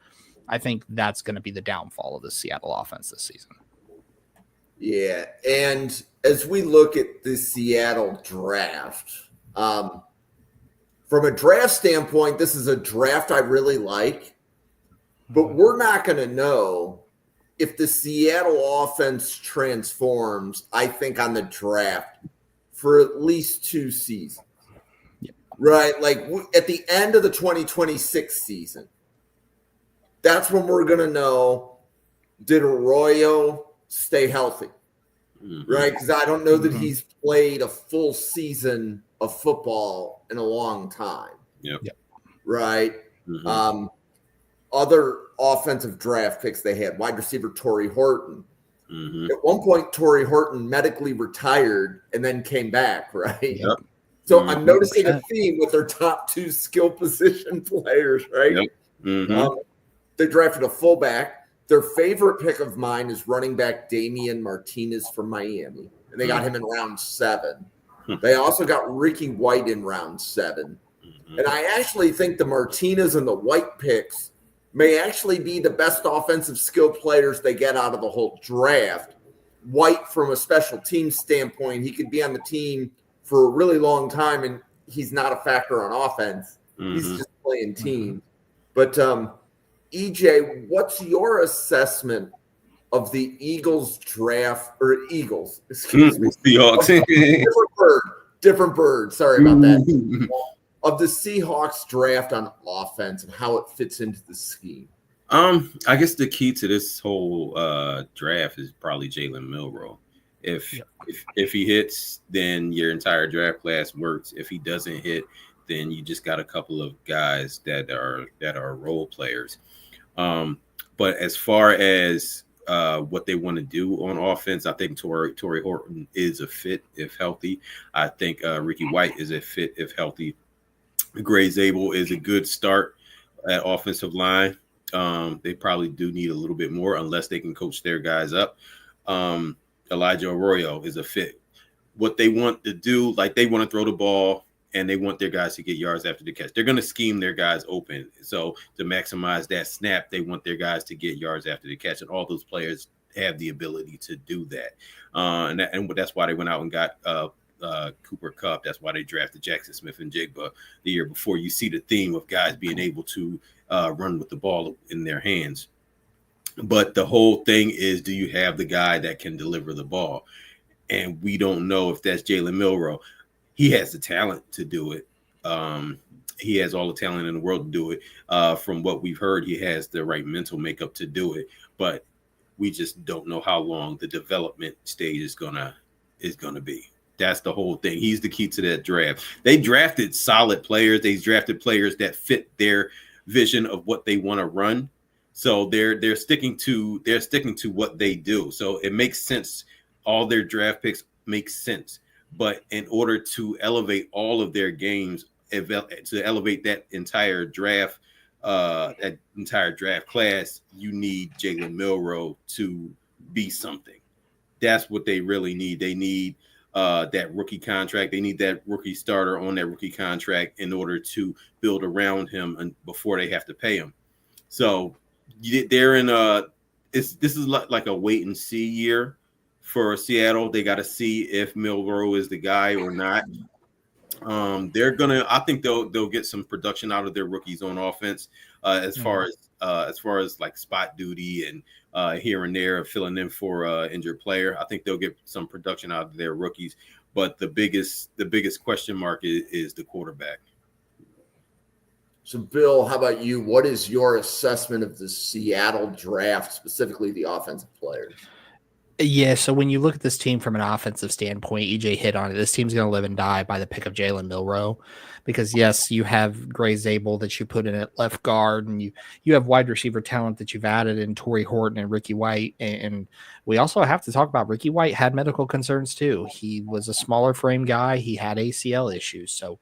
S2: I think that's going to be the downfall of the Seattle offense this season.
S1: Yeah, and as we look at the Seattle draft, from a draft standpoint, this is a draft I really like, but we're not going to know if the Seattle offense transforms, I think, on the draft for at least 2 seasons.
S2: Yep.
S1: Right? Like at the end of the 2026 season, that's when we're going to know, did Arroyo stay healthy? Right? Because I don't know that he's played a full season of football in a long time.
S3: Yep.
S1: Right? Other offensive draft picks they had, wide receiver Torrey Horton. At one point, Torrey Horton medically retired and then came back, right?
S3: Yep.
S1: So I'm noticing a theme with their top 2 skill position players, right?
S3: Yep.
S1: They drafted a fullback. Their favorite pick of mine is running back Damian Martinez from Miami, and they got him in round 7. They also got Ricky White in round 7. And I actually think the Martinez and the White picks may actually be the best offensive skill players they get out of the whole draft. White, from a special team standpoint, he could be on the team for a really long time, and he's not a factor on offense. He's just playing team. But EJ, what's your assessment of the Eagles draft, or Eagles, excuse me.
S3: Seahawks.
S1: Different bird. Sorry about that. Of the Seahawks draft on offense and how it fits into the scheme.
S3: I guess the key to this whole draft is probably Jalen Milroe. If he hits, then your entire draft class works. If he doesn't hit, then you just got a couple of guys that are role players. But as far as what they want to do on offense, I think Torrey Horton is a fit if healthy. I think Ricky White is a fit if healthy. Gray Zabel is a good start at offensive line. They probably do need a little bit more unless they can coach their guys up. Elijah Arroyo is a fit. What they want to do, like they want to throw the ball and they want their guys to get yards after the catch. They're going to scheme their guys open. So to maximize that snap, they want their guys to get yards after the catch. And all those players have the ability to do that. And that's why they went out and got Cooper Kupp. That's why they drafted Jackson Smith and Jigba the year before. You see the theme of guys being able to run with the ball in their hands. But the whole thing is, do you have the guy that can deliver the ball? And we don't know if that's Jalen Milroe. He has the talent to do it. He has all the talent in the world to do it. From what we've heard, he has the right mental makeup to do it. But we just don't know how long the development stage is gonna be. That's the whole thing. He's the key to that draft. They drafted solid players. They drafted players that fit their vision of what they want to run. So they're sticking to what they do. So it makes sense. All their draft picks make sense. But in order to elevate all of their games, to elevate that entire draft class, you need Jalen Milroe to be something. That's what they really need. They need that rookie contract. They need that rookie starter on that rookie contract in order to build around him before they have to pay him. So they're in this is like a wait and see year for Seattle. They got to see if Milroe is the guy or not. I think they'll get some production out of their rookies on offense, as far as like spot duty and here and there filling in for injured player. I think they'll get some production out of their rookies, but the biggest question mark is the quarterback.
S1: So, Bill, how about you? What is your assessment of the Seattle draft, specifically the offensive players?
S2: Yeah, so when you look at this team from an offensive standpoint, EJ hit on it. This team's going to live and die by the pick of Jalen Milroe, because yes, you have Gray Zabel that you put in at left guard, and you have wide receiver talent that you've added in Torrey Horton and Ricky White, and we also have to talk about Ricky White had medical concerns too. He was a smaller frame guy. He had ACL issues, so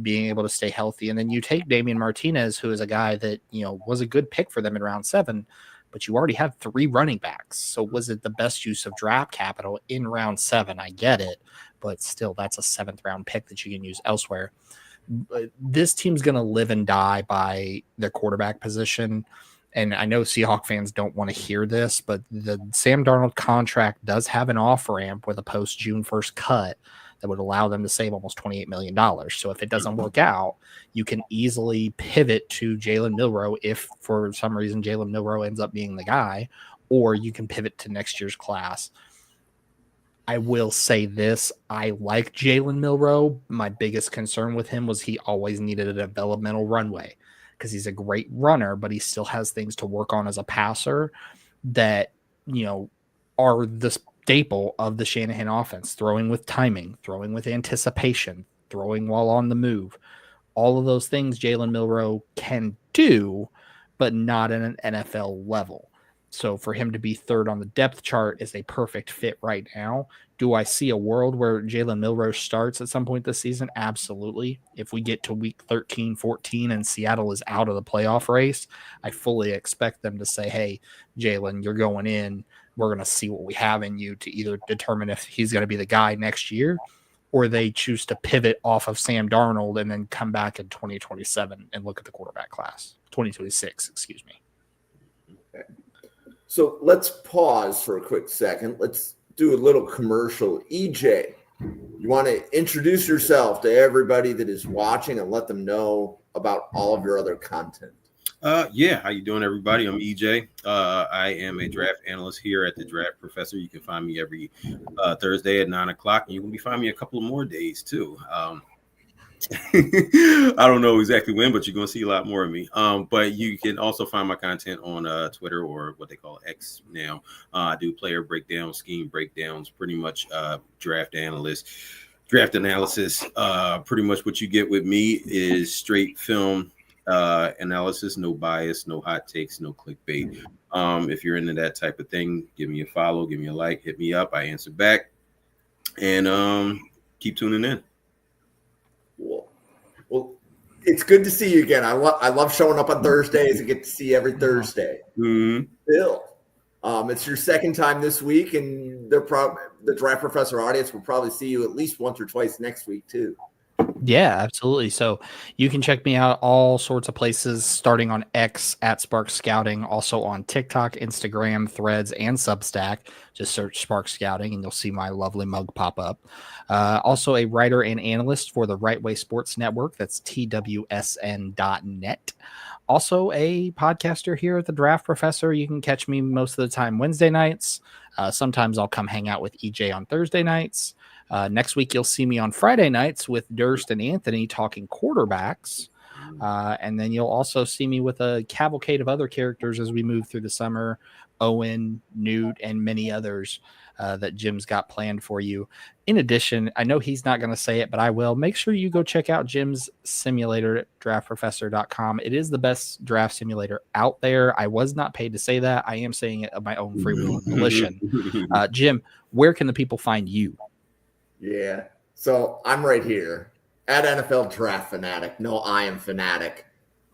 S2: being able to stay healthy, and then you take Damian Martinez, who is a guy that was a good pick for them in round 7. But you already have 3 running backs. So was it the best use of draft capital in round 7? I get it, but still, that's a 7th round pick that you can use elsewhere. This team's going to live and die by their quarterback position. And I know Seahawks fans don't want to hear this, but the Sam Darnold contract does have an off ramp with a post June 1st cut that would allow them to save almost $28 million. So if it doesn't work out, you can easily pivot to Jalen Milroe if for some reason Jalen Milroe ends up being the guy, or you can pivot to next year's class. I will say this. I like Jalen Milroe. My biggest concern with him was he always needed a developmental runway because he's a great runner, but he still has things to work on as a passer that, are the staple of the Shanahan offense: throwing with timing, throwing with anticipation, throwing while on the move. All of those things Jalen Milroe can do, but not at an NFL level. So for him to be 3rd on the depth chart is a perfect fit right now. Do I see a world where Jalen Milroe starts at some point this season? Absolutely. If we get to week 13, 14, and Seattle is out of the playoff race, I fully expect them to say, hey, Jalen, you're going in. We're going to see what we have in you to either determine if he's going to be the guy next year, or they choose to pivot off of Sam Darnold and then come back in 2027 and look at the quarterback class. 2026, excuse me.
S1: Okay. So let's pause for a quick second. Let's do a little commercial. EJ, you want to introduce yourself to everybody that is watching and let them know about all of your other content?
S3: Yeah, how you doing, everybody? I'm EJ. I am a draft analyst here at the Draft Professor. You can find me every Thursday at 9:00, and you can find me a couple of more days too. I don't know exactly when, but you're going to see a lot more of me. But you can also find my content on Twitter, or what they call X now. I do player breakdowns, scheme breakdowns, pretty much draft analysis. Pretty much what you get with me is straight film analysis, no bias, no hot takes, no clickbait. If you're into that type of thing, give me a follow, give me a like, hit me up. I answer back, and keep tuning in.
S1: Well, it's good to see you again. I love showing up on Thursdays and get to see you every Thursday.
S3: Mm-hmm.
S1: Bill, it's your 2nd time this week, and the Draft Professor audience will probably see you at least once or twice next week too.
S2: Yeah, absolutely. So you can check me out all sorts of places, starting on X at Spark Scouting, also on TikTok, Instagram, Threads, and Substack. Just search Spark Scouting and you'll see my lovely mug pop up. Also a writer and analyst for the Right Way Sports Network. That's TWSN.net. Also a podcaster here at the Draft Professor. You can catch me most of the time Wednesday nights. Sometimes I'll come hang out with EJ on Thursday nights. Next week, you'll see me on Friday nights with Durst and Anthony talking quarterbacks. And then you'll also see me with a cavalcade of other characters as we move through the summer. Owen, Newt, and many others that Jim's got planned for you. In addition, I know he's not going to say it, but I will. Make sure you go check out Jim's simulator at draftprofessor.com. It is the best draft simulator out there. I was not paid to say that. I am saying it of my own free will and volition. Jim, where can the people find you?
S1: Yeah. So I'm right here at NFL Draft Fanatic. No, I am Fanatic.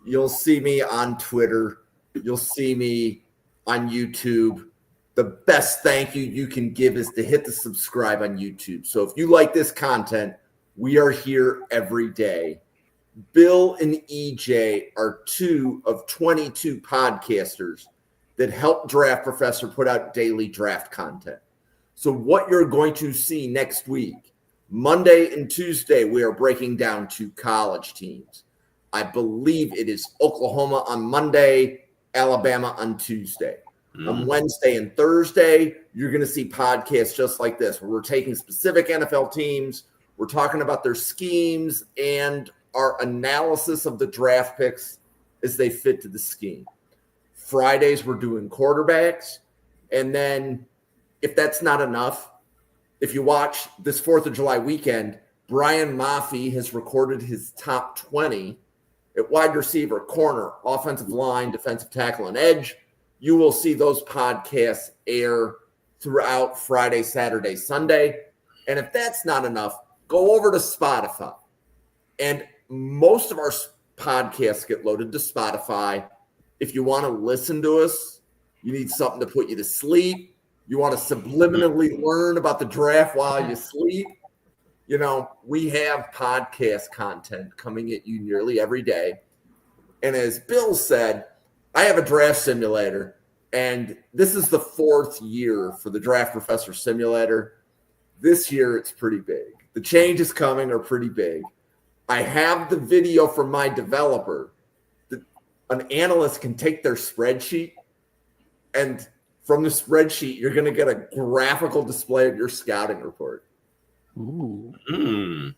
S1: You'll see me on Twitter. You'll see me on YouTube. The best thank you can give is to hit the subscribe on YouTube. So if you like this content, we are here every day. Bill and EJ are 2 of 22 podcasters that help Draft Professor put out daily draft content. So what you're going to see next week, Monday and Tuesday, we are breaking down 2 college teams. I believe it is Oklahoma on Monday, Alabama on Tuesday. On Wednesday and Thursday, you're going to see podcasts just like this, where we're taking specific NFL teams, we're talking about their schemes and our analysis of the draft picks as they fit to the scheme. Fridays, we're doing quarterbacks. And then if that's not enough, if you watch this 4th of July weekend, Brian Maffey has recorded his top 20 at wide receiver, corner, offensive line, defensive tackle, and edge. You will see those podcasts air throughout Friday, Saturday, Sunday. And if that's not enough, go over to Spotify. And most of our podcasts get loaded to Spotify. If you want to listen to us, you need something to put you to sleep. You want to subliminally learn about the draft while you sleep. We have podcast content coming at you nearly every day. And as Bill said, I have a draft simulator, and this is the 4th year for the Draft Professor Simulator. This year, it's pretty big. The changes coming are pretty big. I have the video from my developer. An analyst can take their spreadsheet, and from the spreadsheet, you're going to get a graphical display of your scouting report.
S2: Ooh.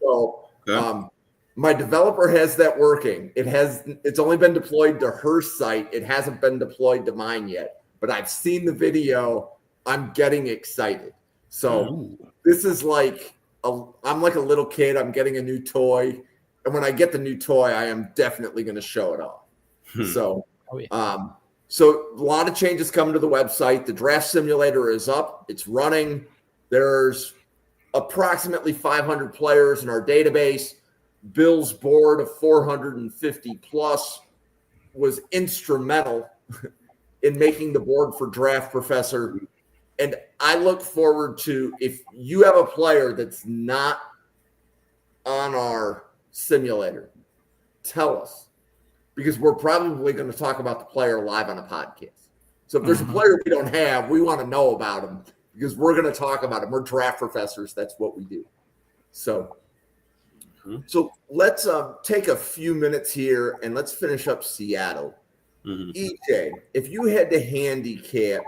S1: So my developer has that working. It's only been deployed to her site. It hasn't been deployed to mine yet, but I've seen the video. I'm getting excited. So this is I'm like a little kid. I'm getting a new toy. And when I get the new toy, I am definitely going to show it off. So a lot of changes coming to the website. The draft simulator is up. It's running. There's approximately 500 players in our database. Bill's board of 450 plus was instrumental in making the board for Draft Professor. And I look forward to, if you have a player that's not on our simulator, tell us, because we're probably going to talk about the player live on a podcast. So if there's a player we don't have, we want to know about him, because we're going to talk about him. We're draft professors. That's what we do. So let's take a few minutes here and let's finish up Seattle. EJ, if you had to handicap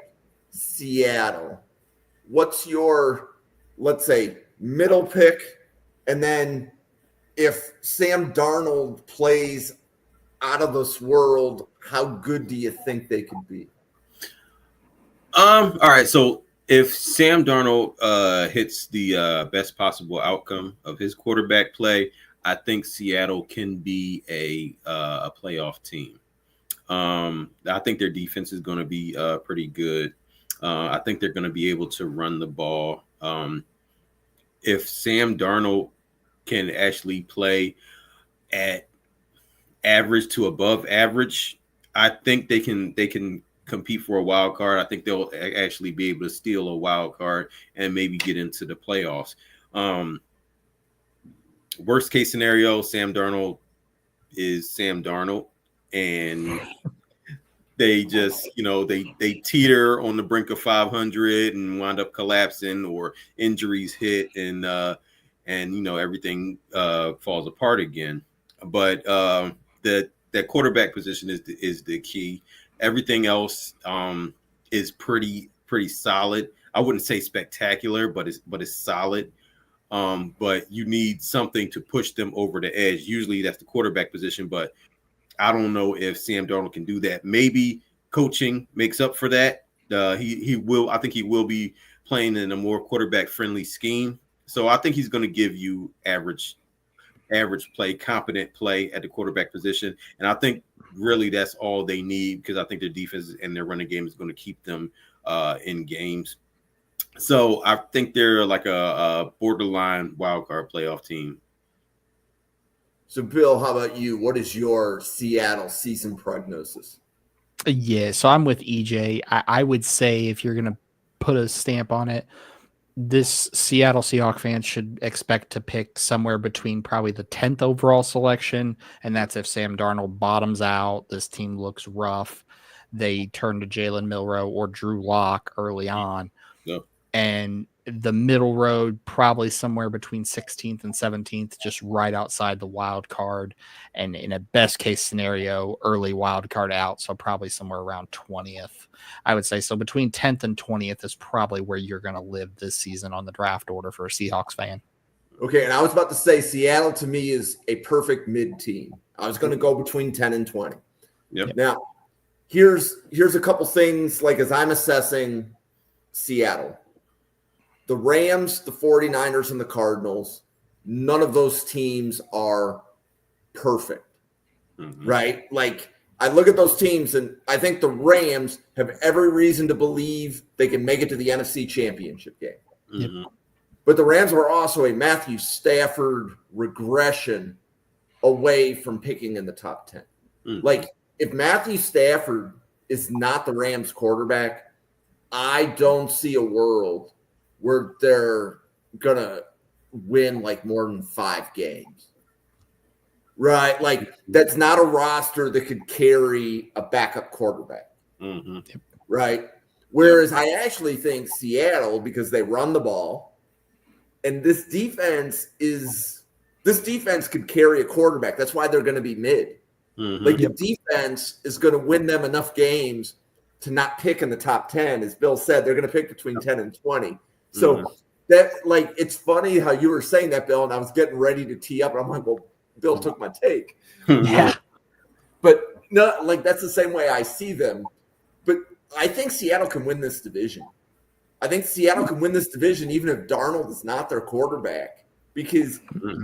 S1: Seattle, what's your, let's say, middle pick? And then if Sam Darnold plays out of this world, how good do you think they could be?
S3: All right. So if Sam Darnold hits the best possible outcome of his quarterback play, I think Seattle can be a playoff team. I think their defense is going to be pretty good. I think they're going to be able to run the ball. If Sam Darnold can actually play at average to above average, I think they can compete for a wild card. I think they'll actually be able to steal a wild card and maybe get into the playoffs. Worst case scenario, Sam Darnold is Sam Darnold, and they just, they teeter on the brink of 500 and wind up collapsing, or injuries hit and everything falls apart again. But that quarterback position is the key. Everything else is pretty solid. I wouldn't say spectacular, but it's solid. But you need something to push them over the edge. Usually that's the quarterback position, but I don't know if Sam Darnold can do that. Maybe coaching makes up for that. He will. I think he will be playing in a more quarterback friendly scheme. So I think he's going to give you average play, competent play at the quarterback position. And I think really that's all they need, because I think their defense and their running game is going to keep them in games. So I think they're like a borderline wildcard playoff team.
S1: So, Bill, how about you? What is your Seattle season prognosis?
S2: Yeah, so I'm with EJ. I would say, if you're going to put a stamp on it, this Seattle Seahawks fans should expect to pick somewhere between probably the 10th overall selection, and that's if Sam Darnold bottoms out, this team looks rough, they turn to Jalen Milroe or Drew Lock early on.
S3: Yep.
S2: And the middle road, probably somewhere between 16th and 17th, just right outside the wild card. And in a best case scenario, early wild card out. So probably somewhere around 20th, I would say. So between 10th and 20th is probably where you're going to live this season on the draft order for a Seahawks fan.
S1: Okay. And I was about to say, Seattle to me is a perfect mid team. I was going to go between 10 and 20.
S3: Yep.
S1: Now, here's a couple things, like, as I'm assessing Seattle. the Rams, the 49ers, and the Cardinals, none of those teams are perfect, right? Like, I look at those teams, and I think the Rams have every reason to believe they can make it to the NFC Championship game.
S3: Mm-hmm.
S1: But the Rams were also a Matthew Stafford regression away from picking in the top 10.
S3: Mm-hmm.
S1: Like, if Matthew Stafford is not the Rams quarterback, I don't see a world where they're going to win like more than 5 games. Right? Like, that's not a roster that could carry a backup quarterback.
S3: Mm-hmm.
S1: Right? Whereas I actually think Seattle, because they run the ball, and this defense could carry a quarterback. That's why they're going to be mid.
S3: Mm-hmm.
S1: Like, the defense is going to win them enough games to not pick in the top 10. As Bill said, they're going to pick between 10 and 20. So that, like, it's funny how you were saying that, Bill, and I was getting ready to tee up, and I'm like, well, Bill took my take.
S2: Yeah.
S1: But no, like, that's the same way I see them. But I think Seattle can win this division. I think Seattle can win this division even if Darnold is not their quarterback. Because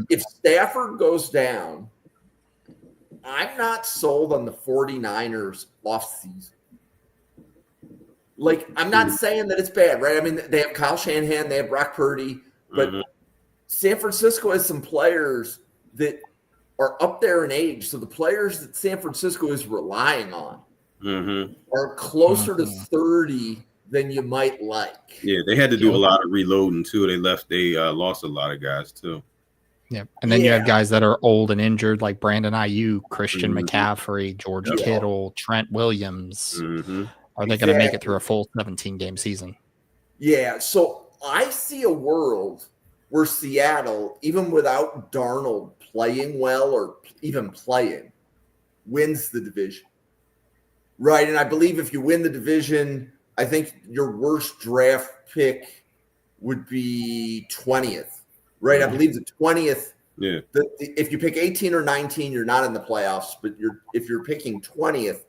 S1: if Stafford goes down, I'm not sold on the 49ers offseason. Like, I'm not saying that it's bad, right? I mean, they have Kyle Shanahan, they have Brock Purdy, but San Francisco has some players that are up there in age. So the players that San Francisco is relying on are closer to 30 than you might like.
S3: Yeah, they had to do a lot of reloading too. They lost a lot of guys too.
S2: Yeah, and then you have guys that are old and injured, like Brandon Ayuk, Christian McCaffrey, George Kittle, Trent Williams. Are they going to make it through a full 17-game season?
S1: Yeah, so I see a world where Seattle, even without Darnold playing well or even playing, wins the division. Right, and I believe if you win the division, I think your worst draft pick would be 20th. Right, I believe the 20th.
S3: Yeah.
S1: If you pick 18 or 19, you're not in the playoffs. But if you're picking 20th,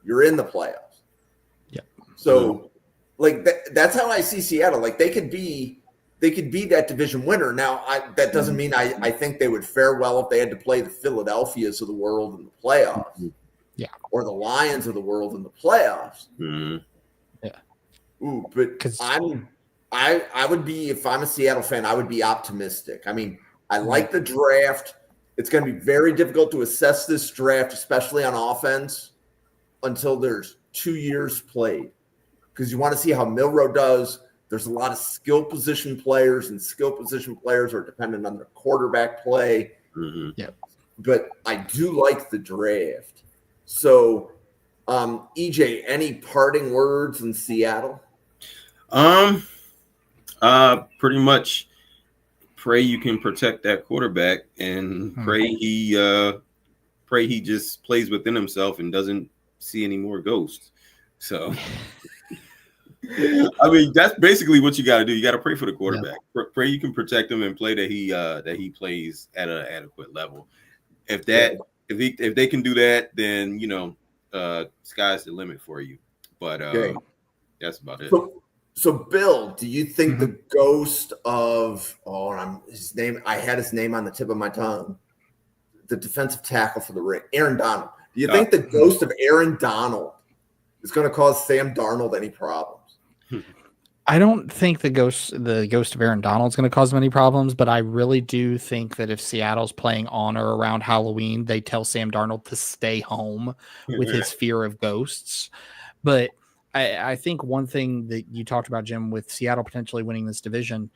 S1: you're in the playoffs.
S2: Yeah.
S1: So, like, that's how I see Seattle. Like, they could be that division winner. Now, that doesn't mean I think they would fare well if they had to play the Philadelphias of the world in the playoffs.
S2: Yeah.
S1: Or the Lions of the world in the playoffs.
S2: Yeah.
S1: Ooh, but I would be, if I'm a Seattle fan, I would be optimistic. I mean, I like the draft. It's going to be very difficult to assess this draft, especially on offense, until there's 2 years played. Because you want to see how Milroe does. There's a lot of skill position players, and skill position players are dependent on their quarterback play.
S2: Yeah.
S1: But I do like the draft. So, EJ, any parting words in Seattle?
S3: Pretty much pray you can protect that quarterback and pray he just plays within himself and doesn't see any more ghosts. So I mean, that's basically what you got to do. You got to pray for the quarterback. Pray you can protect him and play that he plays at an adequate level. If they can do that, then sky's the limit for you. But that's about it.
S1: So, Bill, do you think the ghost of his name? I had his name on the tip of my tongue. The defensive tackle for the Rams, Aaron Donald. Do you think the ghost of Aaron Donald is going to cause Sam Darnold any problems?
S2: I don't think the ghost of Aaron Donald is going to cause them any problems, but I really do think that if Seattle's playing on or around Halloween, they tell Sam Darnold to stay home with his fear of ghosts. But I think one thing that you talked about, Jim, with Seattle potentially winning this division,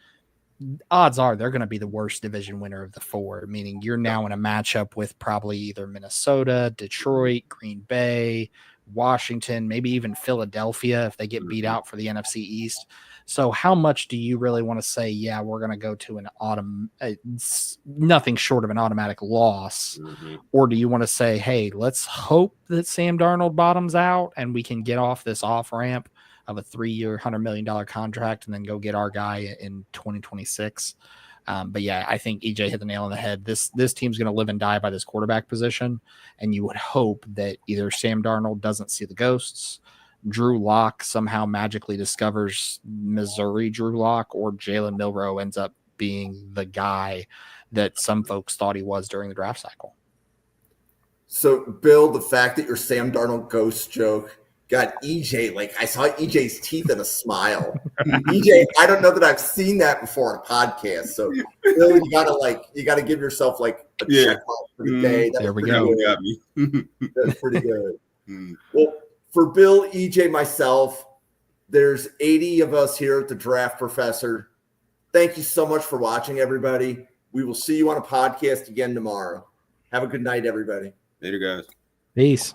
S2: odds are they're going to be the worst division winner of the 4, meaning you're now in a matchup with probably either Minnesota, Detroit, Green Bay, Washington, maybe even Philadelphia if they get beat out for the NFC East. So how much do you really want to say, yeah, we're going to go to nothing short of an automatic loss? Or do you want to say, hey, let's hope that Sam Darnold bottoms out and we can get off this off ramp of a 3-year, $100 million contract and then go get our guy in 2026? But yeah, I think EJ hit the nail on the head. This team's going to live and die by this quarterback position. And you would hope that either Sam Darnold doesn't see the ghosts, Drew Lock somehow magically discovers Missouri Drew Lock, or Jalen Milroe ends up being the guy that some folks thought he was during the draft cycle.
S1: So, Bill, the fact that your Sam Darnold ghost joke got EJ, like I saw EJ's teeth in a smile. EJ, I don't know that I've seen that before on a podcast. So, Bill, you gotta give yourself like a check mark for the day.
S2: There we go.
S3: Got me.
S1: That's pretty good. Well, for Bill, EJ, myself, there's 80 of us here at the Draft Professor. Thank you so much for watching, everybody. We will see you on a podcast again tomorrow. Have a good night, everybody.
S3: Later, guys.
S2: Peace.